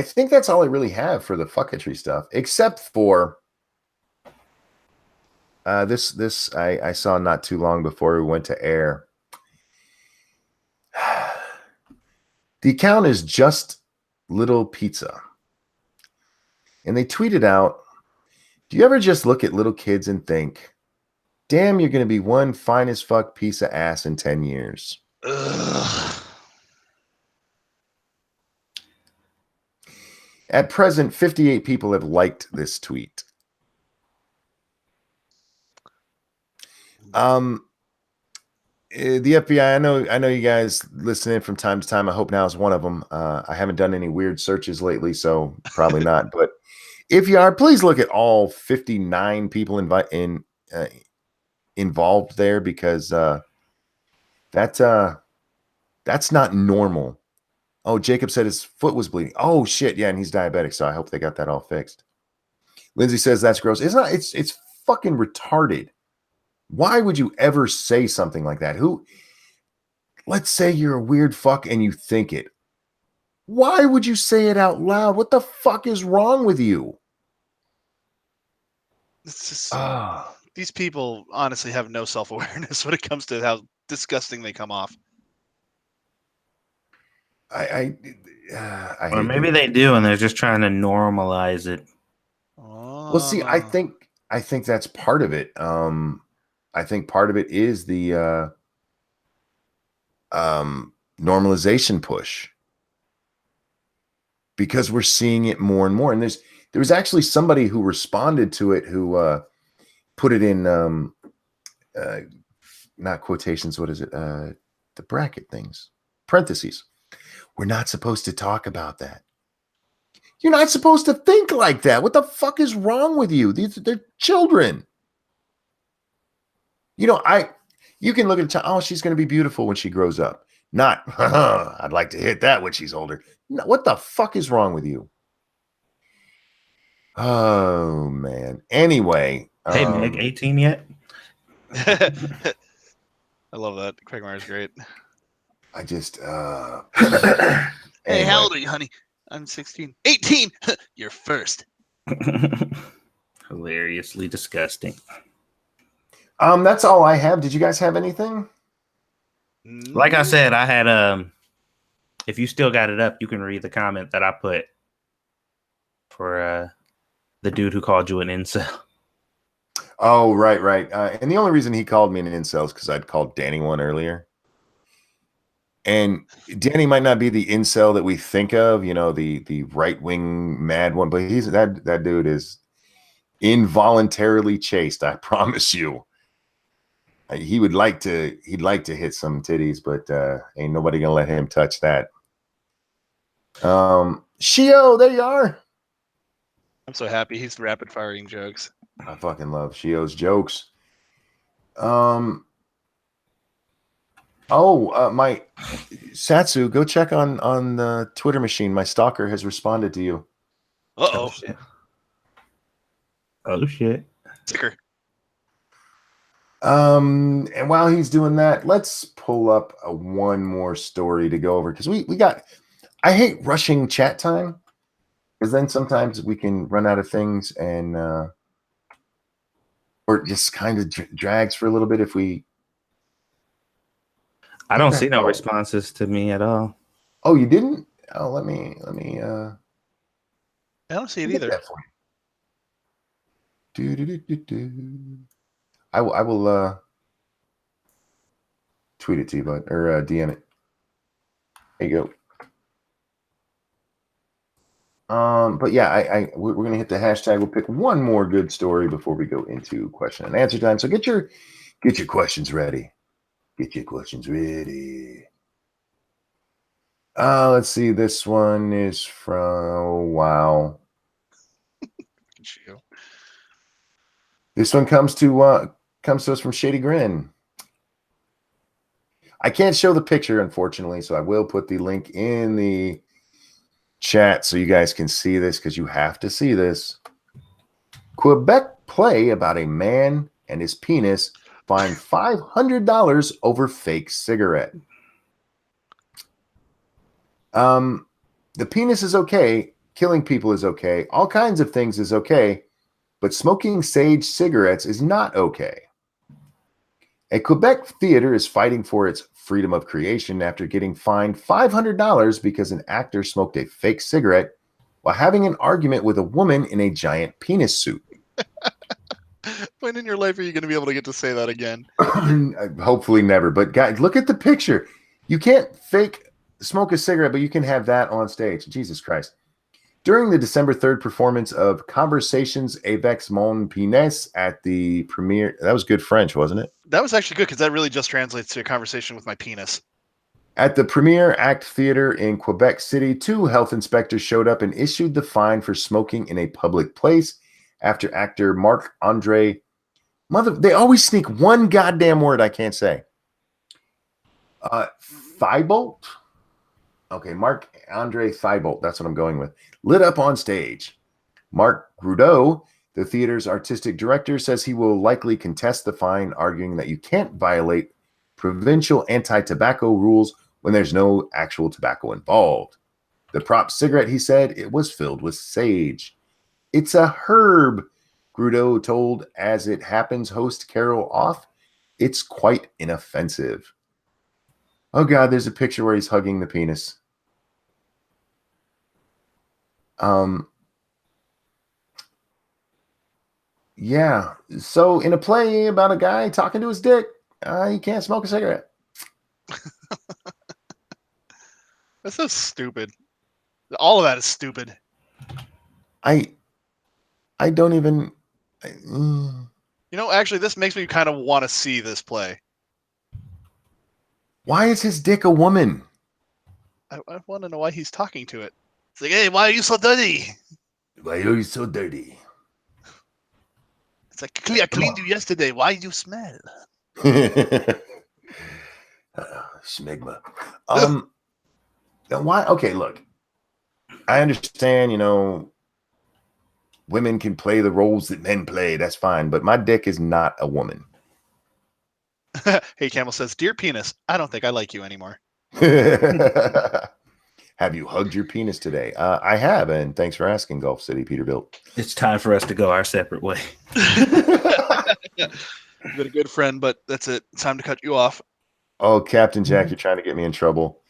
think that's all I really have for the fucketry stuff, except for This I saw not too long before we went to air. The account is Just Little Pizza. And they tweeted out, do you ever just look at little kids and think, damn, you're going to be one fine as fuck piece of ass in 10 years? Ugh. At present, 58 people have liked this tweet. The FBI, I know you guys listen in from time to time. I hope now is one of them. I haven't done any weird searches lately, so probably not. But if you are, please look at all 59 people involved there, because that's not normal. Oh, Jacob said his foot was bleeding. Oh shit, yeah, and he's diabetic, so I hope they got that all fixed. Lindsay says that's gross. It's not. It's fucking retarded. Why would you ever say something like that? Let's say you're a weird fuck and you think it. Why would you say it out loud? What the fuck is wrong with you? It's just, these people honestly have no self-awareness when it comes to how disgusting they come off. Or maybe they do, and they're just trying to normalize it. Well, see, I think that's part of it. I think part of it is the normalization push, because we're seeing it more and more. And there was actually somebody who responded to it, who put it in not quotations. What is it? The bracket things, parentheses. We're not supposed to talk about that. You're not supposed to think like that. What the fuck is wrong with you? They're children. You can look at a child, oh, she's going to be beautiful when she grows up. Not, I'd like to hit that when she's older. No, what the fuck is wrong with you? Oh, man. Anyway. Hey, Meg, 18 yet? I love that. Quagmire's great. I just, Hey, anyway. how old are you, honey? I'm 16. 18! You're first. Hilariously disgusting. That's all I have. Did you guys have anything? Like I said, I had if you still got it up, you can read the comment that I put for the dude who called you an incel. Oh, right. And the only reason he called me an incel is because I'd called Danny one earlier. And Danny might not be the incel that we think of, the right-wing mad one, but he's that dude is involuntarily chaste, I promise you. He'd like to hit some titties, but ain't nobody gonna let him touch that. Shio, there you are. I'm so happy he's rapid firing jokes. I fucking love Shio's jokes. My Satsu, go check on the Twitter machine. My stalker has responded to you. Uh-oh. Oh shit. Sticker. And while he's doing that, let's pull up one more story to go over, because we got. I hate rushing chat time, because then sometimes we can run out of things, and or it just kind of drags for a little bit if we. I don't see no responses to me at all. Oh, you didn't? Oh, let me. I don't see it either. I will tweet it to you, bud, or DM it. There you go. But yeah, we're gonna hit the hashtag. We'll pick one more good story before we go into question and answer time. So get your questions ready. Get your questions ready. Let's see. This one is from wow. This one comes to us from Shady Grin. I can't show the picture, unfortunately, so I will put the link in the chat so you guys can see this, because you have to see this. Quebec play about a man and his penis fined $500 over fake cigarette. The penis is okay. Killing people is okay. All kinds of things is okay. but smoking sage cigarettes is not okay. A Quebec theater is fighting for its freedom of creation after getting fined $500 because an actor smoked a fake cigarette while having an argument with a woman in a giant penis suit. When in your life are you going to be able to get to say that again? Hopefully never. But guys, look at the picture. You can't fake smoke a cigarette, but you can have that on stage. Jesus Christ. During the December 3rd performance of Conversations avec mon penis at the premiere, that was good French, wasn't it? That was actually good because that really just translates to a conversation with my penis. At the Premier Act Theater in Quebec City, 2 health inspectors showed up and issued the fine for smoking in a public place after actor Marc-Andre... They always sneak one goddamn word I can't say. Thibault? Okay, Marc-Andre Thibault, that's what I'm going with. Lit up on stage. Marc Grudeau, the theater's artistic director, says he will likely contest the fine, arguing that you can't violate provincial anti-tobacco rules when there's no actual tobacco involved. The prop cigarette, he said, it was filled with sage. It's a herb, Grudeau told As It Happens host Carol Off. It's quite inoffensive. Oh God, there's a picture where he's hugging the penis. Yeah. So in a play about a guy talking to his dick, he can't smoke a cigarette. That's so stupid. All of that is stupid. I don't even. Actually, this makes me kind of want to see this play. Why is his dick a woman? I want to know why he's talking to it. It's like, hey, why are you so dirty? Why are you so dirty? It's like, I cleaned you yesterday. Why do you smell? Smegma. Why? Okay, look. I understand, women can play the roles that men play. That's fine. But my dick is not a woman. Hey, Camel says, dear penis, I don't think I like you anymore. Have you hugged your penis today? I have, and thanks for asking, Gulf City Peterbilt. It's time for us to go our separate way. You've been a good friend, but that's it. It's time to cut you off. Oh, Captain Jack, you're trying to get me in trouble.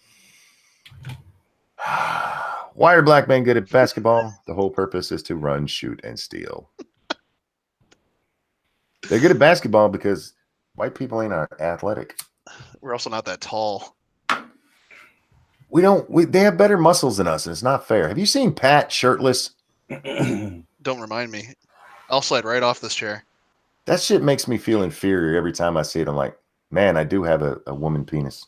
Why are black men good at basketball? The whole purpose is to run, shoot, and steal. They're good at basketball because white people ain't athletic. We're also not that tall. They have better muscles than us, and it's not fair. Have you seen Pat shirtless? Don't remind me. I'll slide right off this chair. That shit makes me feel inferior every time I see it. I'm like, man, I do have a woman penis.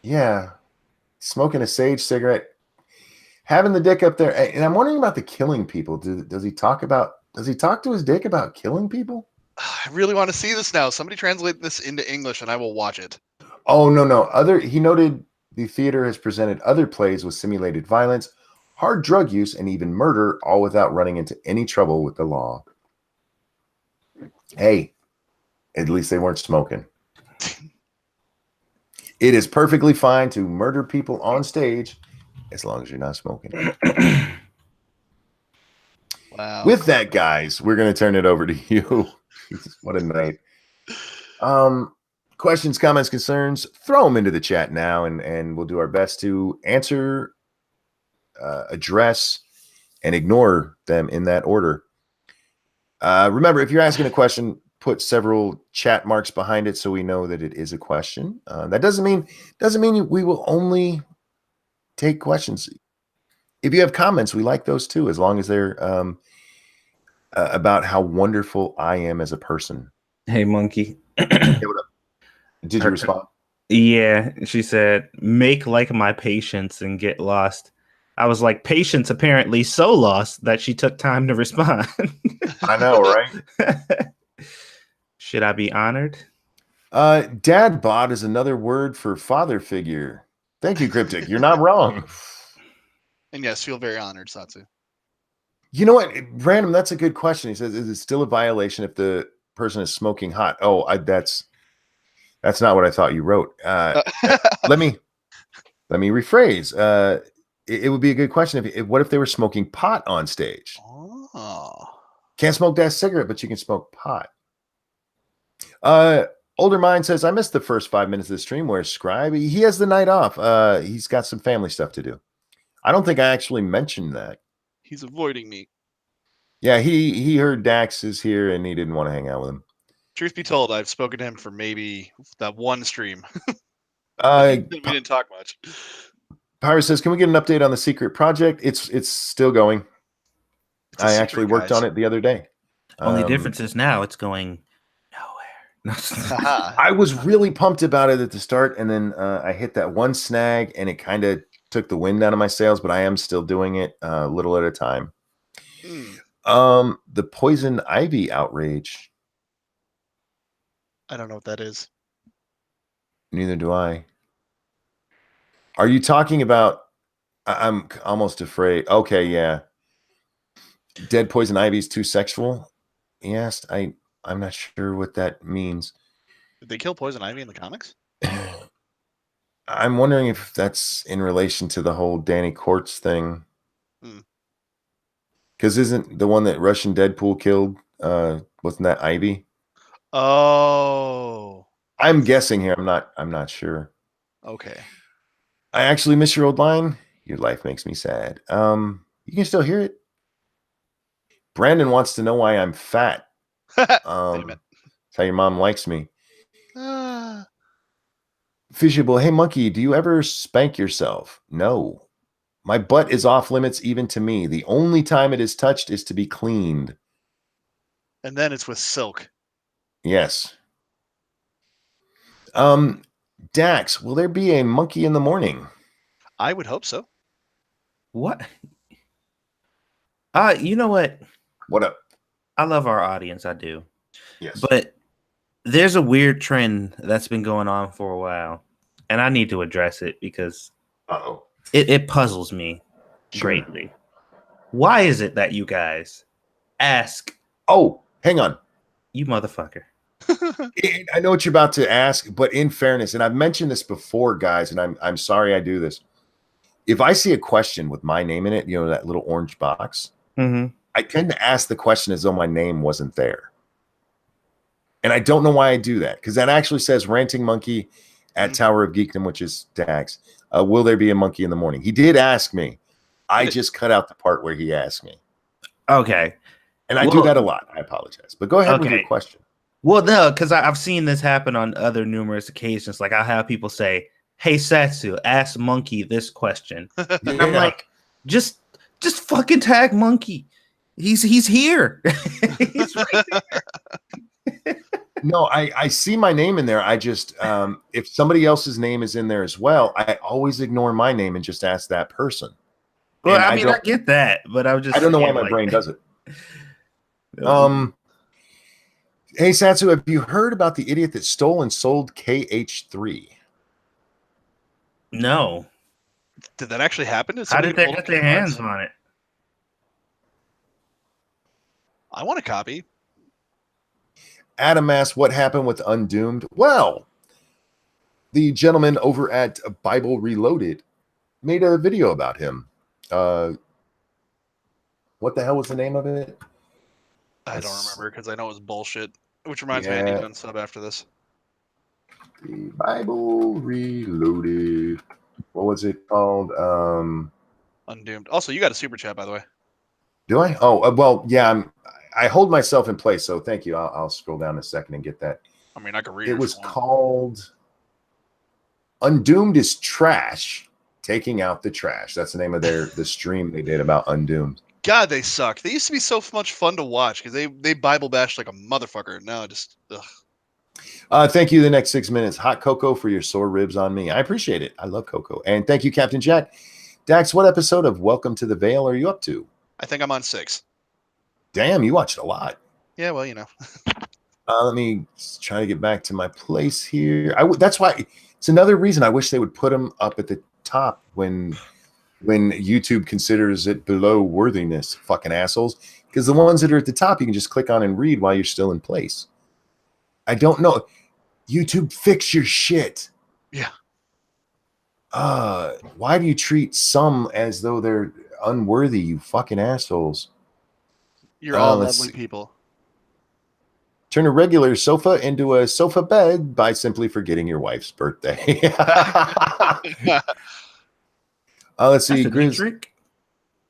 Yeah. Smoking a sage cigarette, having the dick up there. And I'm wondering about the killing people. Does he talk to his dick about killing people? I really want to see this now. Somebody translate this into English and I will watch it. Oh, no. He noted the theater has presented other plays with simulated violence, hard drug use, and even murder, all without running into any trouble with the law. Hey, at least they weren't smoking. It is perfectly fine to murder people on stage as long as you're not smoking. Wow. With that, guys, we're going to turn it over to you. What a night. Questions, comments, concerns, throw them into the chat now, and we'll do our best to answer, address, and ignore them in that order. Remember, if you're asking a question, put several chat marks behind it so we know that it is a question. That doesn't mean we will only take questions. If you have comments, we like those too, as long as they're about how wonderful I am as a person. Hey, Monkey. Hey, what up? Did you respond? Yeah, she said, make like my patience and get lost. I was like, patience apparently so lost that she took time to respond. I know, right? Should I be honored? Dad bod is another word for father figure. Thank you, Cryptic. You're not wrong. And yes, feel very honored, Satsu. You know what? Random, that's a good question. He says, is it still a violation if the person is smoking hot? Oh, that's not what I thought you wrote. Let me Let me rephrase. It would be a good question. What if they were smoking pot on stage? Oh. Can't smoke that cigarette, but you can smoke pot. Older Mind says, I missed the first 5 minutes of the stream. Where's Scribe? He has the night off. He's got some family stuff to do. I don't think I actually mentioned that. He's avoiding me. Yeah, he heard Dax is here and he didn't want to hang out with him. Truth be told, I've spoken to him for maybe that one stream. We didn't talk much. Pyra says, can we get an update on the secret project? It's still going. I actually worked on it the other day. Only difference is now it's going nowhere. I was really pumped about it at the start, and then I hit that one snag, and it kind of took the wind out of my sails, but I am still doing it a little at a time. The poison ivy outrage. I don't know what that is. Neither do I. Are you talking about? I'm almost afraid. Okay, yeah. Dead poison ivy is too sexual. Yes, I'm not sure what that means. Did they kill poison ivy in the comics? I'm wondering if that's in relation to the whole Danny Quartz thing. Because isn't the one that Russian Deadpool killed, wasn't that Ivy? Oh. I'm guessing here. I'm not sure. Okay. I actually miss your old line. Your life makes me sad. You can still hear it. Brandon wants to know why I'm fat. That's how your mom likes me. Fishable, hey monkey, do you ever spank yourself? No. My butt is off limits even to me. The only time it is touched is to be cleaned. And then it's with silk. Yes. Dax, will there be a monkey in the morning? I would hope so. What? You know what? What up? I love our audience. I do. Yes. But there's a weird trend that's been going on for a while, and I need to address it because it puzzles me greatly. Why is it that you guys ask? Oh, hang on. You motherfucker. I know what you're about to ask, but in fairness, and I've mentioned this before, guys, and I'm sorry I do this. If I see a question with my name in it, you know, that little orange box, I tend to ask the question as though my name wasn't there. And I don't know why I do that, because that actually says Ranting Monkey at Tower of Geekdom, which is Dax. Will there be a monkey in the morning? He did ask me. I just cut out the part where he asked me. Okay. And I do that a lot. I apologize. But go ahead with your question. Well, no, because I've seen this happen on other numerous occasions. Like I'll have people say, hey, Satsu, ask Monkey this question. And I'm like, just fucking tag Monkey. He's here. He's right there. No, I see my name in there. I just, if somebody else's name is in there as well, I always ignore my name and just ask that person. Well, I mean, I get that, but I don't know why my brain does it. Hey, Satsu, have you heard about the idiot that stole and sold KH3? No. Did that actually happen? How did they get their hands on it? I want a copy. Adam asks, what happened with Undoomed? Well, the gentleman over at Bible Reloaded made a video about him. What the hell was the name of it? I don't remember because I know it was bullshit. Which reminds me, I need to unsub after this. The Bible Reloaded. What was it called? Undoomed. Also, you got a super chat, by the way. Do I? Oh, well, yeah. I hold myself in place, so thank you. I'll scroll down a second and get that. I mean, I can read it. It was called Undoomed is Trash, Taking Out the Trash. That's the name of the stream they did about Undoomed. God, they suck. They used to be so much fun to watch because they Bible bash like a motherfucker. Now just ugh. Thank you. The next 6 minutes. Hot cocoa for your sore ribs on me. I appreciate it. I love cocoa. And thank you, Captain Jack. Dax, what episode of Welcome to the Vale are you up to? I think I'm on 6. Damn, you watched a lot. Yeah, well, you know. Let me try to get back to my place here. That's why it's another reason I wish they would put them up at the top when YouTube considers it below worthiness, fucking assholes. Because the ones that are at the top, you can just click on and read while you're still in place. I don't know. YouTube, fix your shit. Yeah. Why do you treat some as though they're unworthy, you fucking assholes? You're all Let's lovely see. people. Turn a regular sofa into a sofa bed by simply forgetting your wife's birthday. Let's see. That's a neat trick.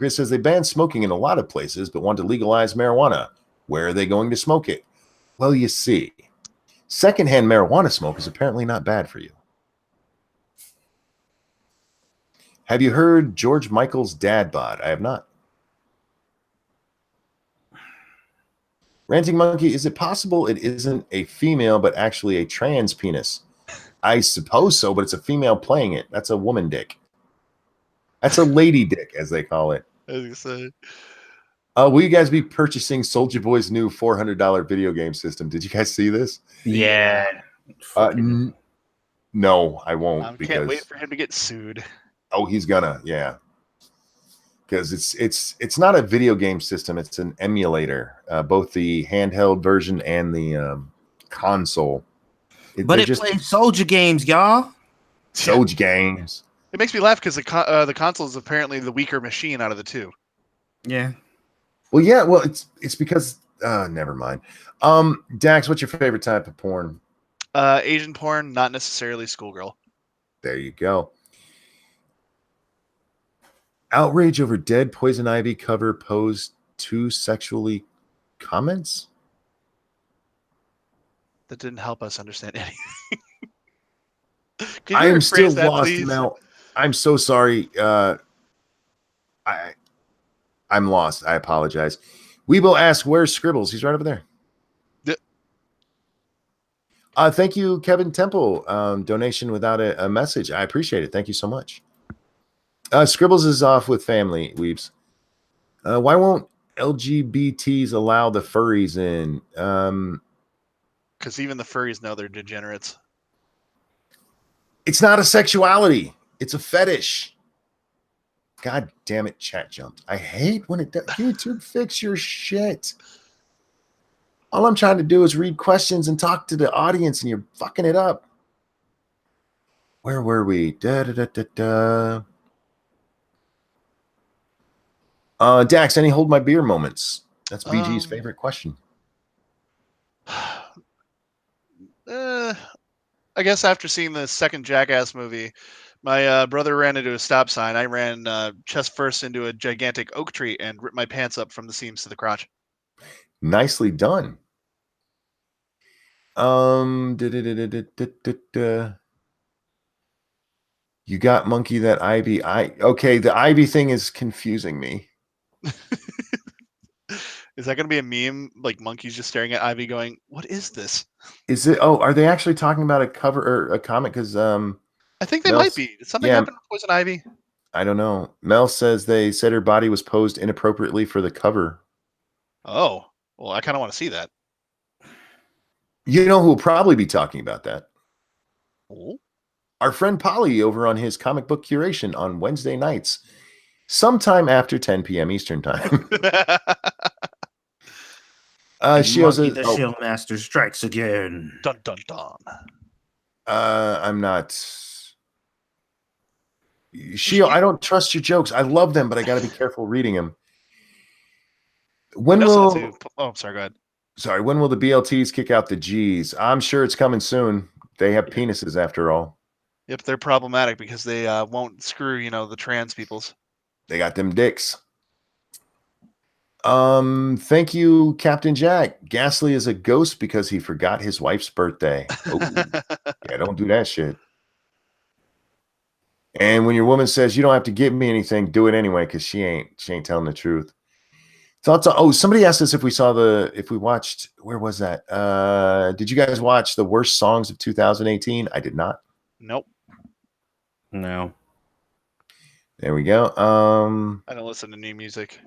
Grizz says they banned smoking in a lot of places, but want to legalize marijuana. Where are they going to smoke it? Well, you see, secondhand marijuana smoke is apparently not bad for you. Have you heard George Michael's dad bod? I have not. Ranting Monkey, is it possible it isn't a female, but actually a trans penis? I suppose so, but it's a female playing it. That's a woman dick. That's a lady dick, as they call it. As you said. Will you guys be purchasing Soulja Boy's new $400 video game system? Did you guys see this? Yeah. No, I won't. I because can't wait for him to get sued. Oh, he's gonna, yeah. Because it's not a video game system; it's an emulator. Both the handheld version and the console. But it plays Soulja games, y'all. Soulja games. It makes me laugh because the console is apparently the weaker machine out of the two. Yeah. Well, yeah. Well, it's because never mind. Dax, what's your favorite type of porn? Asian porn, not necessarily schoolgirl. There you go. Outrage over dead Poison Ivy cover posed two sexually comments? That didn't help us understand anything. I am still that, lost, please? Mel. I'm so sorry. I'm lost. I apologize. Weebo asks, where's Scribbles? He's right over there. Thank you, Kevin Temple. Donation without a message. I appreciate it. Thank you so much. Scribbles is off with family, Weeps. Why won't LGBTs allow the furries in? Because even the furries know they're degenerates. It's not a sexuality. It's a fetish. God damn it, chat jumped. I hate when it does. YouTube, fix your shit. All I'm trying to do is read questions and talk to the audience, and you're fucking it up. Where were we? Dax, any hold my beer moments? That's BG's favorite question. I guess after seeing the second Jackass movie, my brother ran into a stop sign. I ran chest first into a gigantic oak tree and ripped my pants up from the seams to the crotch. Nicely done. You got monkey that Ivy. Okay, the Ivy thing is confusing me. Is that going to be a meme? Like monkeys just staring at Ivy going, what is this? Is it? Oh, are they actually talking about a cover or a comic? Because I think they might be. Did something happen with Poison Ivy? I don't know. Mel says they said her body was posed inappropriately for the cover. Oh, well, I kind of want to see that. You know who will probably be talking about that? Oh. Our friend Polly over on his comic book curation on Wednesday nights, sometime after 10 p.m. Eastern time. She also the Shield Master strikes again. Dun dun dun. I'm not. I don't trust your jokes. I love them, but I got to be careful reading them. When will? Oh, sorry. Go ahead. Sorry. When will the BLTs kick out the Gs? I'm sure it's coming soon. They have penises after all. Yep, they're problematic because they won't screw, the trans peoples. They got them dicks. Thank you, Captain Jack. Ghastly is a ghost because he forgot his wife's birthday. Oh, yeah, don't do that shit. And when your woman says you don't have to give me anything, do it anyway because she ain't telling the truth. Thoughts on, somebody asked us if we watched, where was that? Did you guys watch the worst songs of 2018? I did not. Nope. No. There we go. I don't listen to new music.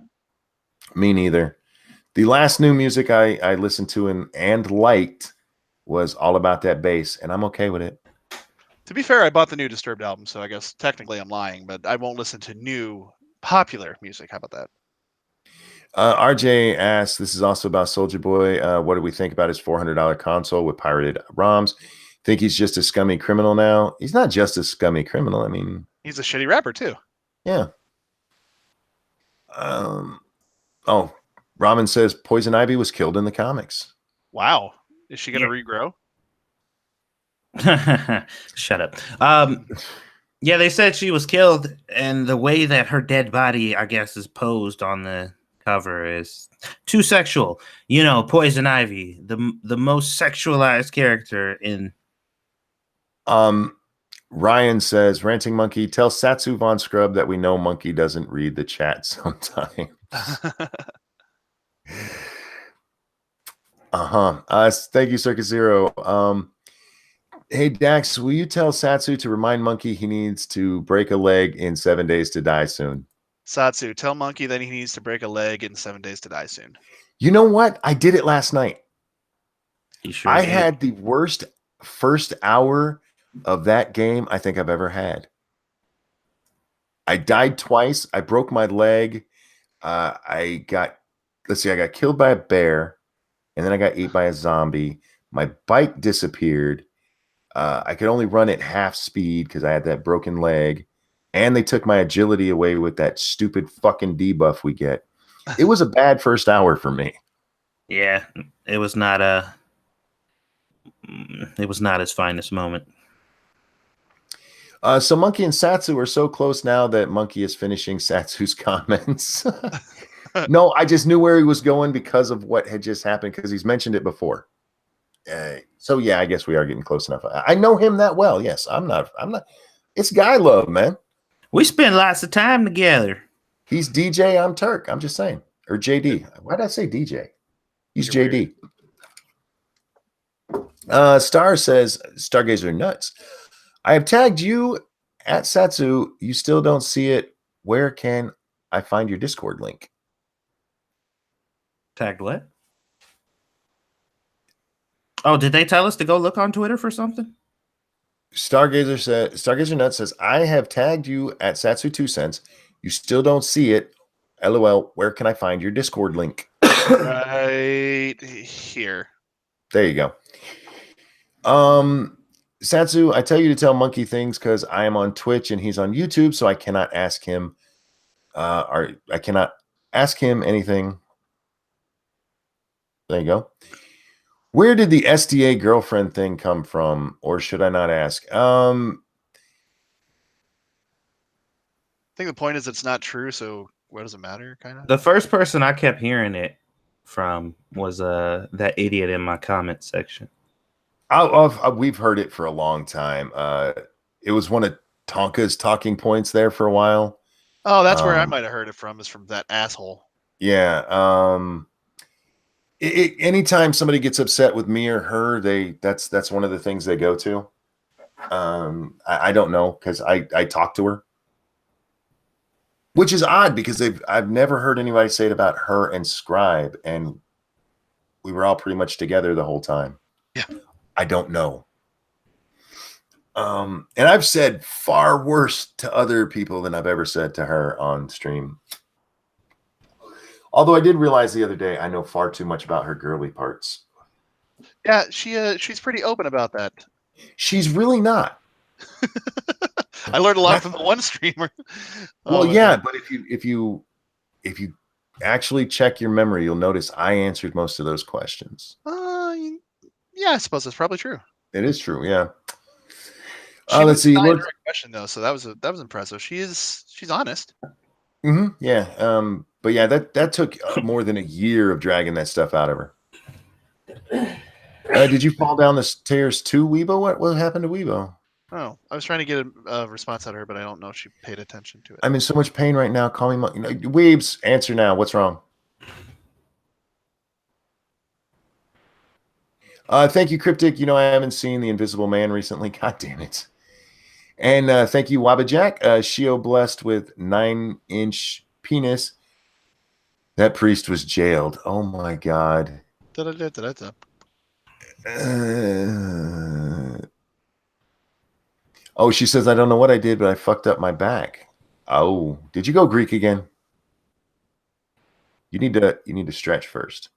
Me neither. The last new music I listened to and liked was All About That Bass, and I'm okay with it. To be fair, I bought the new Disturbed album, so I guess technically I'm lying, but I won't listen to new popular music. How about that? RJ asks, this is also about Soulja Boy. What do we think about his $400 console with pirated ROMs? Think he's just a scummy criminal now? He's not just a scummy criminal. I mean, He's a shitty rapper too. yeah. Oh, Ramen says Poison Ivy was killed in the comics. Wow. Is she gonna regrow? Shut up. Yeah, they said she was killed, and the way that her dead body, I guess, is posed on the cover is too sexual. You know, Poison Ivy, the most sexualized character in. Ryan says, Ranting Monkey, tell Satsu Von Scrub that we know Monkey doesn't read the chat sometimes. Thank you, Circus Zero. Hey, Dax, will you tell Satsu to remind Monkey he needs to break a leg in 7 days to die soon? Satsu, tell Monkey that he needs to break a leg in 7 days to die soon. You know what? I did it last night. Sure I had the worst first hour of that game I think I've ever had. I died twice. I broke my leg. I got killed by a bear, and then I got ate by a zombie. My bike disappeared. I could only run at half speed because I had that broken leg, and they took my agility away with that stupid fucking debuff we get. It was a bad first hour for me. Yeah, it was not his finest moment. So Monkey and Satsu are so close now that Monkey is finishing Satsu's comments. No, I just knew where he was going because of what had just happened, because he's mentioned it before. So yeah, I guess we are getting close enough. I know him that well. Yes, I'm not. It's guy love, man. We spend lots of time together. He's DJ. I'm Turk. I'm just saying. Or JD. Why did I say DJ? He's You're JD. Star says, Stargazer nuts. I have tagged you at Satsu. You still don't see it. Where can I find your Discord link? Tagged what? Oh, did they tell us to go look on Twitter for something? Stargazer Nuts says, I have tagged you at Satsu 2 cents. You still don't see it. LOL. Where can I find your Discord link? Right here. There you go. Satsu, I tell you to tell Monkey things because I am on Twitch and he's on YouTube, so I cannot ask him. I cannot ask him anything. There you go. Where did the SDA girlfriend thing come from, or should I not ask? I think the point is it's not true, so what does it matter, kind of? The first person I kept hearing it from was that idiot in my comment section. We've heard it for a long time. It was one of Tonka's talking points there for a while. Oh, that's where I might have heard it from, is from that asshole. Yeah. Anytime somebody gets upset with me or her, that's one of the things they go to. I don't know, because I talk to her, which is odd because I've never heard anybody say it about her and Scribe, and we were all pretty much together the whole time. Yeah, I don't know. And I've said far worse to other people than I've ever said to her on stream. Although I did realize the other day I know far too much about her girly parts. Yeah, she's pretty open about that. She's really not. I learned a lot from the one streamer. Well, yeah, but if you actually check your memory, you'll notice I answered most of those questions. Yeah, I suppose that's probably true. It is true, yeah. Let's see. Direct question though, so that was impressive. She's honest. Mm-hmm, yeah. But yeah, that took more than a year of dragging that stuff out of her. Did you fall down the stairs too, Weibo? What happened to Weibo? Oh, I was trying to get a response out of her, but I don't know if she paid attention to it. I'm in so much pain right now. Call me, Weebs. Answer now. What's wrong? Thank you, Cryptic. I haven't seen The Invisible Man recently. God damn it. And thank you, Wabajack. Shio blessed with 9-inch penis. That priest was jailed. Oh my God. Oh, she says, I don't know what I did, but I fucked up my back. Oh, did you go Greek again? You need to stretch first.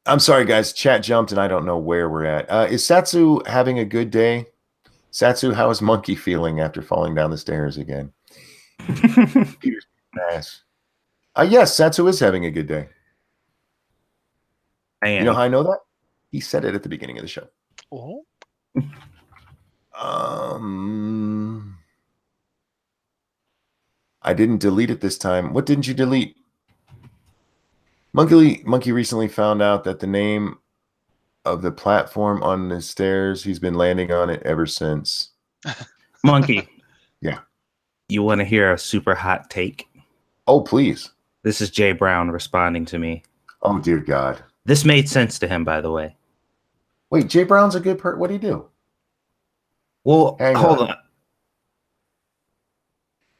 I'm sorry, guys. Chat jumped, and I don't know where we're at. Is Satsu having a good day? Satsu, how is Monkey feeling after falling down the stairs again? Peter's ass. Yes, Satsu is having a good day. You know how I know that? He said it at the beginning of the show. Oh. I didn't delete it this time. What didn't you delete? Monkey recently found out that the name of the platform on the stairs, he's been landing on it ever since. Monkey. Yeah. You want to hear a super hot take? Oh, please. This is Jay Brown responding to me. Oh, dear God. This made sense to him, by the way. Wait, Jay Brown's a good person. What do you do? Well, hold on.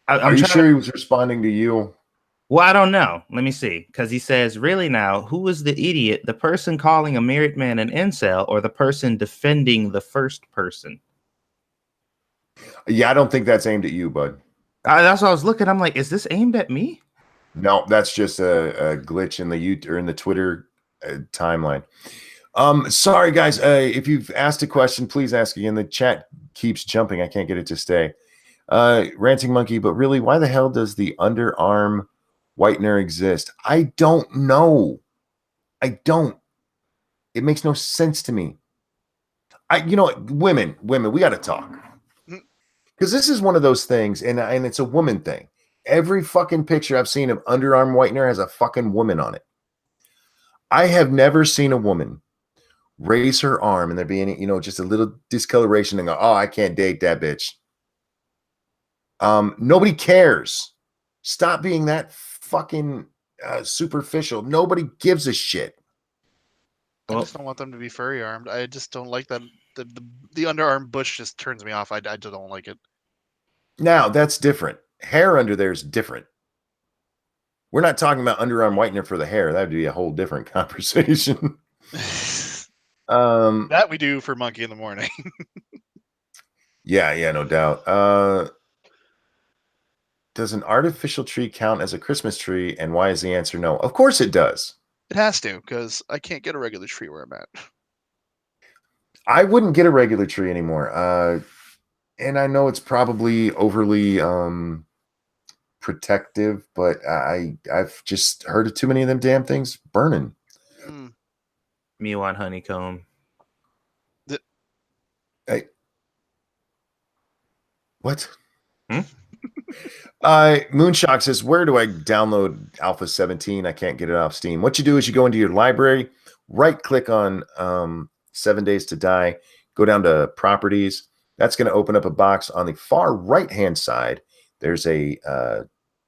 Are you sure he was responding to you? Well, I don't know. Let me see. Because he says, really now, who is the idiot? The person calling a married man an incel or the person defending the first person? Yeah, I don't think that's aimed at you, bud. That's what I was looking. I'm like, is this aimed at me? No, that's just a glitch in the Twitter timeline. Sorry, guys. If you've asked a question, please ask again. The chat keeps jumping. I can't get it to stay. Ranting Monkey, but really, why the hell does the underarm whitener exist? I don't know. I don't. It makes no sense to me. Women, we got to talk. Because this is one of those things, and it's a woman thing. Every fucking picture I've seen of underarm whitener has a fucking woman on it. I have never seen a woman raise her arm and there being, just a little discoloration and go, oh, I can't date that bitch. Nobody cares. Stop being that fucking superficial. Nobody gives a shit. I just don't want them to be furry armed. I just don't like that. The underarm bush just turns me off. I just don't like it. Now, that's different. Hair under there is different. We're not talking about underarm whitener for the hair. That would be a whole different conversation. That we do for Monkey in the morning. Yeah, no doubt. Does an artificial tree count as a Christmas tree? And why is the answer no? Of course it does. It has to, because I can't get a regular tree where I'm at. I wouldn't get a regular tree anymore. And I know it's probably overly protective, but I've just heard of too many of them damn things burning. Me want honeycomb. Hey. What? Moonshock says, where do I download Alpha 17? I can't get it off Steam. What you do is you go into your library, right click on 7 Days to Die, go down to properties. That's going to open up a box on the far right hand side. There's a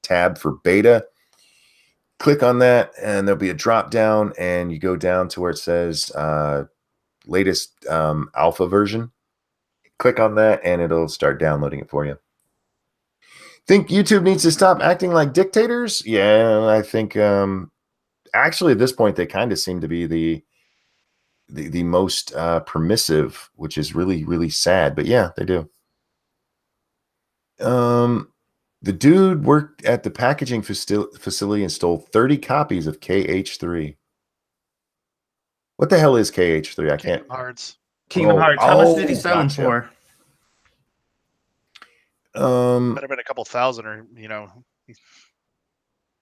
tab for beta. Click on that and there'll be a drop down and you go down to where it says latest alpha version. Click on that and it'll start downloading it for you. Think YouTube needs to stop acting like dictators? Yeah, I think actually at this point they kind of seem to be the most permissive, which is really, really sad. But yeah, they do. The dude worked at the packaging facility and stole 30 copies of KH3. What the hell is KH3? I can't. Kingdom Hearts. How much did he sell them for? Might have been a couple thousand, or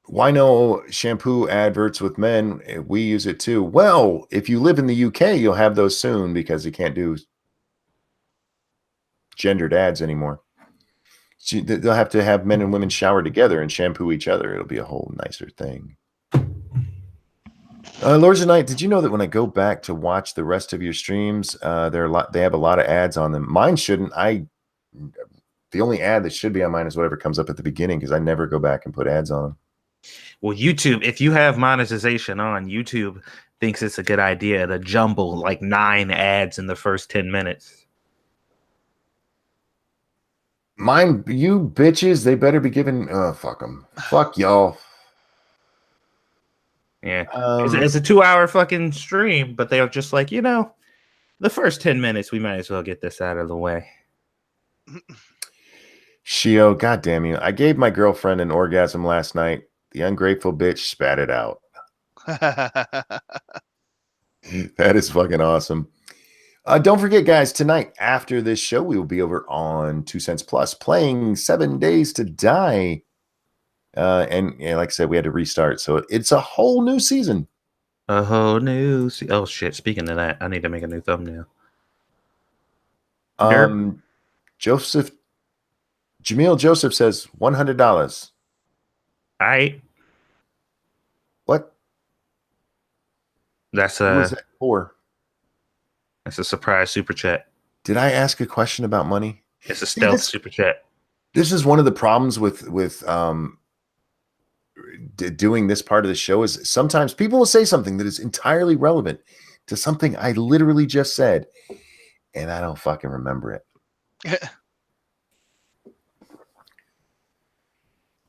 Why no shampoo adverts with men? We use it too. Well, if you live in the UK, you'll have those soon because you can't do gendered ads anymore. They'll have to have men and women shower together and shampoo each other. It'll be a whole nicer thing. Lords of Night, did you know that when I go back to watch the rest of your streams, they have a lot of ads on them? Mine shouldn't. The only ad that should be on mine is whatever comes up at the beginning because I never go back and put ads on them. Well, YouTube, if you have monetization on, YouTube thinks it's a good idea to jumble like 9 ads in the first 10 minutes. Mine, you bitches, they better be giving. Oh, fuck them. Fuck y'all. Yeah. It's a 2-hour fucking stream, but they're just like, the first 10 minutes, we might as well get this out of the way. Shio, goddamn you. I gave my girlfriend an orgasm last night. The ungrateful bitch spat it out. That is fucking awesome. Don't forget, guys, tonight after this show, we will be over on 2 Cents Plus playing 7 Days to Die. And like I said, we had to restart. So it's a whole new season. A whole new oh shit. Speaking of that, I need to make a new thumbnail. Jamil Joseph says $100. I What? that's Who was that for? That's a surprise super chat. Did I ask a question about money? It's a stealth super chat. This is one of the problems with doing this part of the show is sometimes people will say something that is entirely relevant to something I literally just said, and I don't fucking remember it.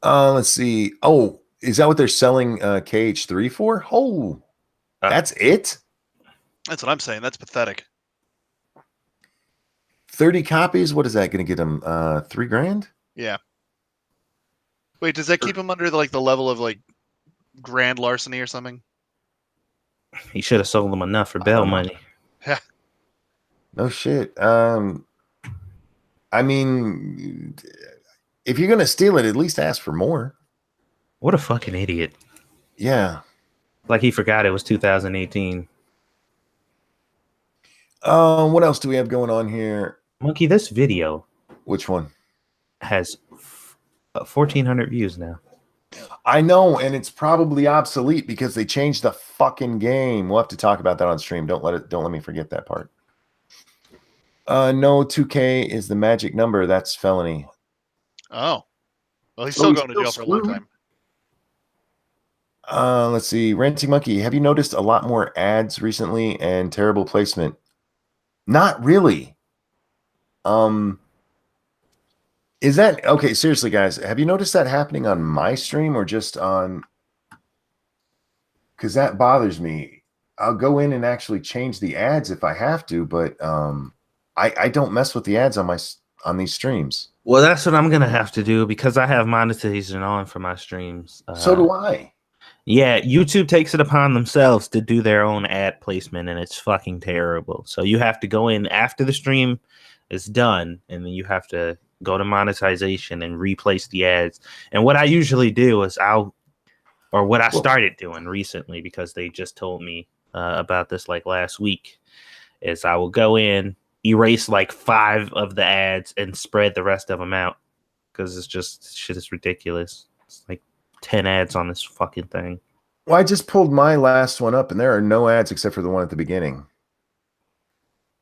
Let's see. Oh, is that what they're selling KH3 for? Oh, that's it? That's what I'm saying. That's pathetic. 30 copies? What is that going to get them? $3,000? Yeah. Wait, does that keep him under the level of like grand larceny or something? He should have sold them enough for bail money. Yeah. No shit. I mean, if you're gonna steal it, at least ask for more. What a fucking idiot. Yeah. Like he forgot it was 2018. What else do we have going on here? Monkey, this video. Which one? Has 1,400 views now. I know, and it's probably obsolete because they changed the fucking game. We'll have to talk about that on stream. Don't let me forget that part. No, 2K is the magic number. That's felony. Oh. Well, he's still going to jail for a long time. Let's see. Ranting Monkey, have you noticed a lot more ads recently and terrible placement? Not really. Is that okay? Seriously, guys, have you noticed that happening on my stream or just on? Because that bothers me. I'll go in and actually change the ads if I have to, but I don't mess with the ads on these streams. Well, that's what I'm gonna have to do because I have monetization on for my streams. So do I. Yeah, YouTube takes it upon themselves to do their own ad placement, and it's fucking terrible. So you have to go in after the stream is done, and then you have to go to monetization and replace the ads. And what I usually do is what I started doing recently, because they just told me about this like last week, is I will go in, erase like 5 of the ads, and spread the rest of them out because it's just shit is ridiculous. It's like 10 ads on this fucking thing. Well, I just pulled my last one up, and there are no ads except for the one at the beginning.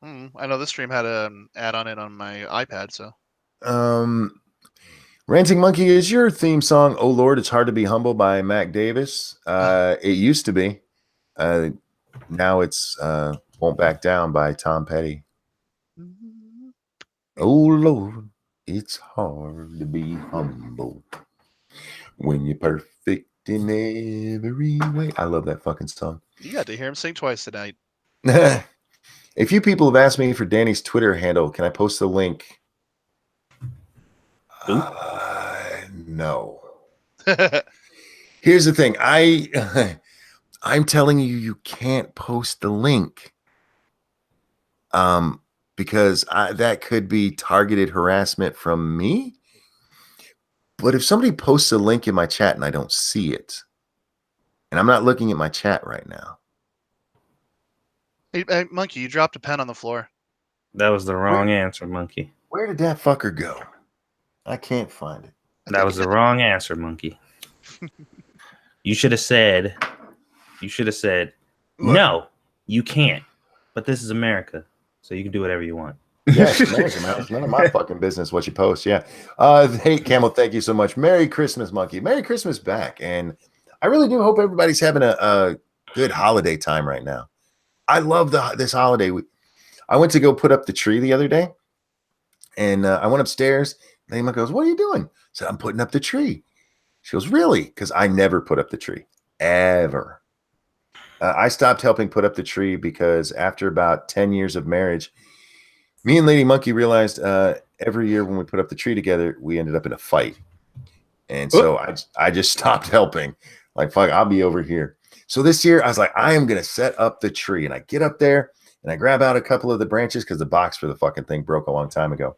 I know this stream had an ad on it on my iPad, so. Ranting Monkey, is your theme song "Oh Lord, It's Hard to Be Humble" by Mac Davis? It used to be. Now it's "Won't Back Down" by Tom Petty. Oh Lord, it's hard to be humble when you're perfect in every way. I love that fucking song. You got to hear him sing twice tonight. A few people have asked me for Danny's Twitter handle. Can I post the link? No. Here's the thing. I'm telling you, you can't post the link. Because that could be targeted harassment from me. But if somebody posts a link in my chat and I don't see it, and I'm not looking at my chat right now. Hey, Monkey, you dropped a pen on the floor. That was the wrong answer, Monkey. Where did that fucker go? I can't find it. That was the wrong answer, Monkey. You should have said, no, you can't. But this is America, so you can do whatever you want. Yeah, it's America, man. It's none of my fucking business what you post. Yeah. Hey, Camel, thank you so much. Merry Christmas, Monkey. Merry Christmas back. And I really do hope everybody's having a good holiday time right now. I love this holiday. I went to go put up the tree the other day, and I went upstairs. And Emma goes, "What are you doing?" I said, "I'm putting up the tree." She goes, "Really?" Because I never put up the tree, ever. I stopped helping put up the tree because after about 10 years of marriage, me and Lady Monkey realized every year when we put up the tree together, we ended up in a fight. And so I just stopped helping. Like, fuck, I'll be over here. So this year I was like, I am going to set up the tree. And I get up there and I grab out a couple of the branches because the box for the fucking thing broke a long time ago.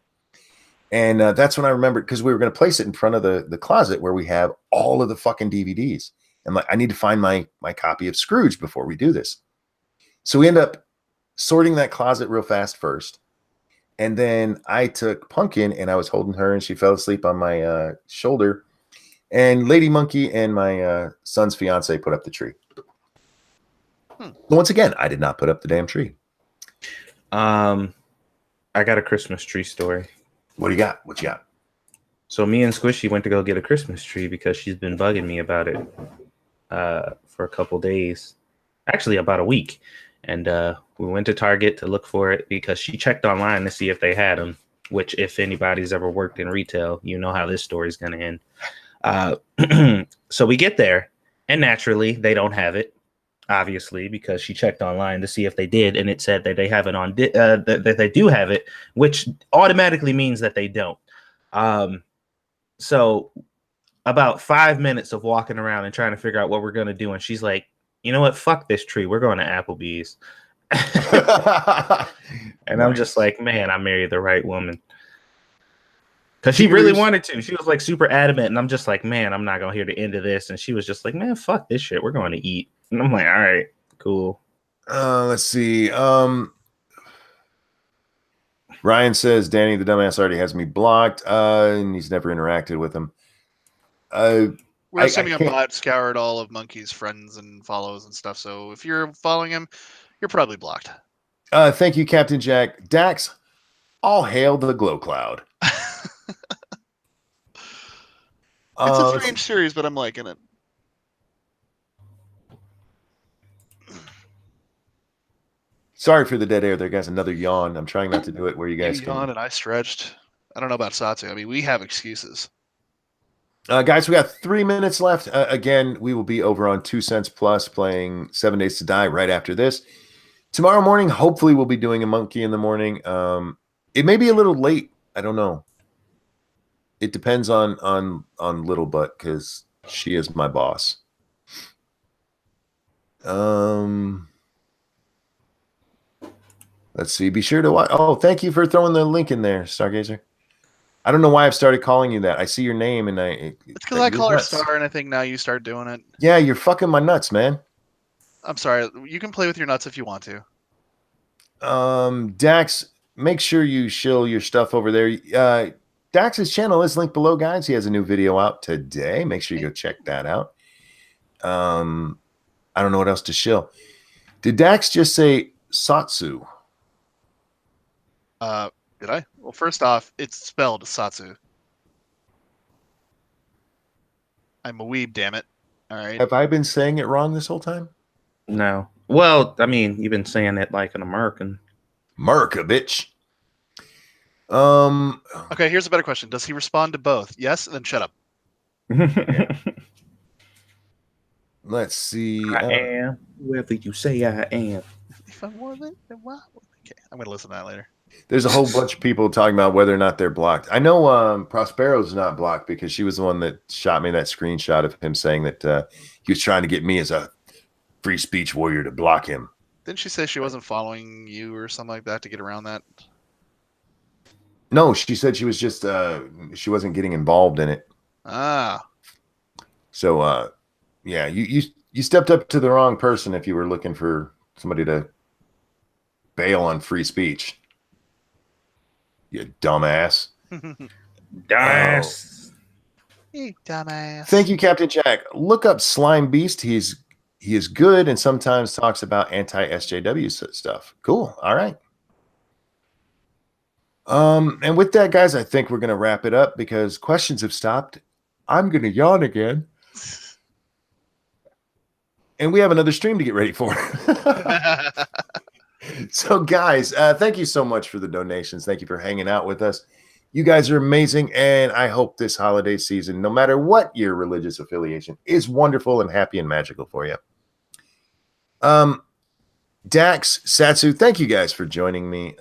And that's when I remembered, because we were going to place it in front of the closet where we have all of the fucking DVDs. And like, I need to find my copy of Scrooge before we do this. So we end up sorting that closet real fast first. And then I took Pumpkin and I was holding her and she fell asleep on my shoulder. And Lady Monkey and my son's fiance put up the tree. Once again, I did not put up the damn tree. I got a Christmas tree story. What do you got? What you got? So me and Squishy went to go get a Christmas tree because she's been bugging me about it for a couple days. Actually, about a week. And we went to Target to look for it because she checked online to see if they had them, which if anybody's ever worked in retail, you know how this story's going to end. So we get there and naturally they don't have it, obviously, because she checked online to see if they did. And it said that they have it on that they do have it, which automatically means that they don't. So about 5 minutes of walking around and trying to figure out what we're going to do. And she's like, you know what? Fuck this tree. We're going to Applebee's. And I'm just like, man, I married the right woman. Because she really wanted to. She was like super adamant. And I'm just like, man, I'm not going to hear the end of this. And she was just like, man, fuck this shit. We're going to eat. And I'm like, all right, cool. Let's see. Ryan says Danny the dumbass already has me blocked. And he's never interacted with him. We're assuming a bot scoured all of Monkey's friends and follows and stuff. So if you're following him, you're probably blocked. Thank you, Captain Jack. Dax, all hail the glow cloud. It's a strange series, but I'm liking it. Sorry for the dead air there, guys. Another yawn. I'm trying not to do it where you guys You yawned and I stretched. I don't know about Satsu. I mean, we have excuses. Guys, we got 3 minutes left. Again, we will be over on 2 Cents Plus playing 7 Days to Die right after this. Tomorrow morning, hopefully we'll be doing a Monkey in the morning. It may be a little late. I don't know. It depends on Little Butt because she is my boss. Let's see. Be sure to watch. Oh, thank you for throwing the link in there, Stargazer. I don't know why I've started calling you that. I see your name and It's because I call her Star, and I think now you start doing it. Yeah, you're fucking my nuts, man. I'm sorry. You can play with your nuts if you want to. Dax, make sure you shill your stuff over there. Dax's channel is linked below, guys. He has a new video out today. Make sure you go check that out. I don't know what else to shill. Did Dax just say Satsu? Did I? Well, first off, it's spelled Satsu. I'm a weeb, damn it. All right. Have I been saying it wrong this whole time? No. Well, I mean, you've been saying it like an American. America, bitch. Okay, here's a better question. Does he respond to both? Yes, then shut up. Let's see. I am whoever you say I am. If I wasn't, then why? Okay, I'm gonna listen to that later. There's a whole bunch of people talking about whether or not they're blocked. I know Prospero's not blocked because she was the one that shot me that screenshot of him saying that he was trying to get me as a free speech warrior to block him. Didn't she say she wasn't following you or something like that to get around that? No, she said she was just she wasn't getting involved in it. Ah. So yeah, you stepped up to the wrong person if you were looking for somebody to bail on free speech. You dumbass. Dumbass. You dumbass. Thank you, Captain Jack. Look up Slime Beast. He is good and sometimes talks about anti-SJW stuff. Cool. All right. And with that, guys, I think we're gonna wrap it up because questions have stopped. I'm gonna yawn again. And we have another stream to get ready for. So, guys, thank you so much for the donations. Thank you for hanging out with us. You guys are amazing, and I hope this holiday season, no matter what your religious affiliation, is wonderful and happy and magical for you. Dax, Satsu, thank you guys for joining me.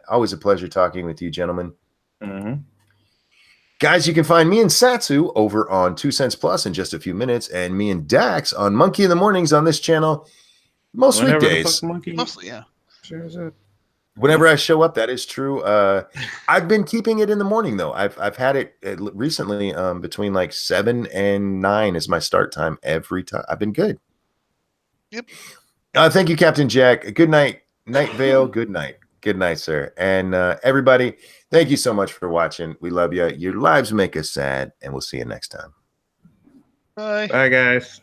Always a pleasure talking with you, gentlemen. Mm-hmm. Guys, you can find me and Satsu over on 2 Cents Plus in just a few minutes, and me and Dax on Monkey in the Mornings on this channel most Whenever the weekdays. fuck Monkey Mostly, yeah. shows up. Whenever I show up, that is true. I've been keeping it in the morning though. I've had it recently between like 7 and 9 is my start time every time. I've been good. Yep. Thank you, Captain Jack. Good night, Night Vale. Good night. Good night, sir. And everybody, thank you so much for watching. We love you. Your lives make us sad, and we'll see you next time. Bye. Bye, guys.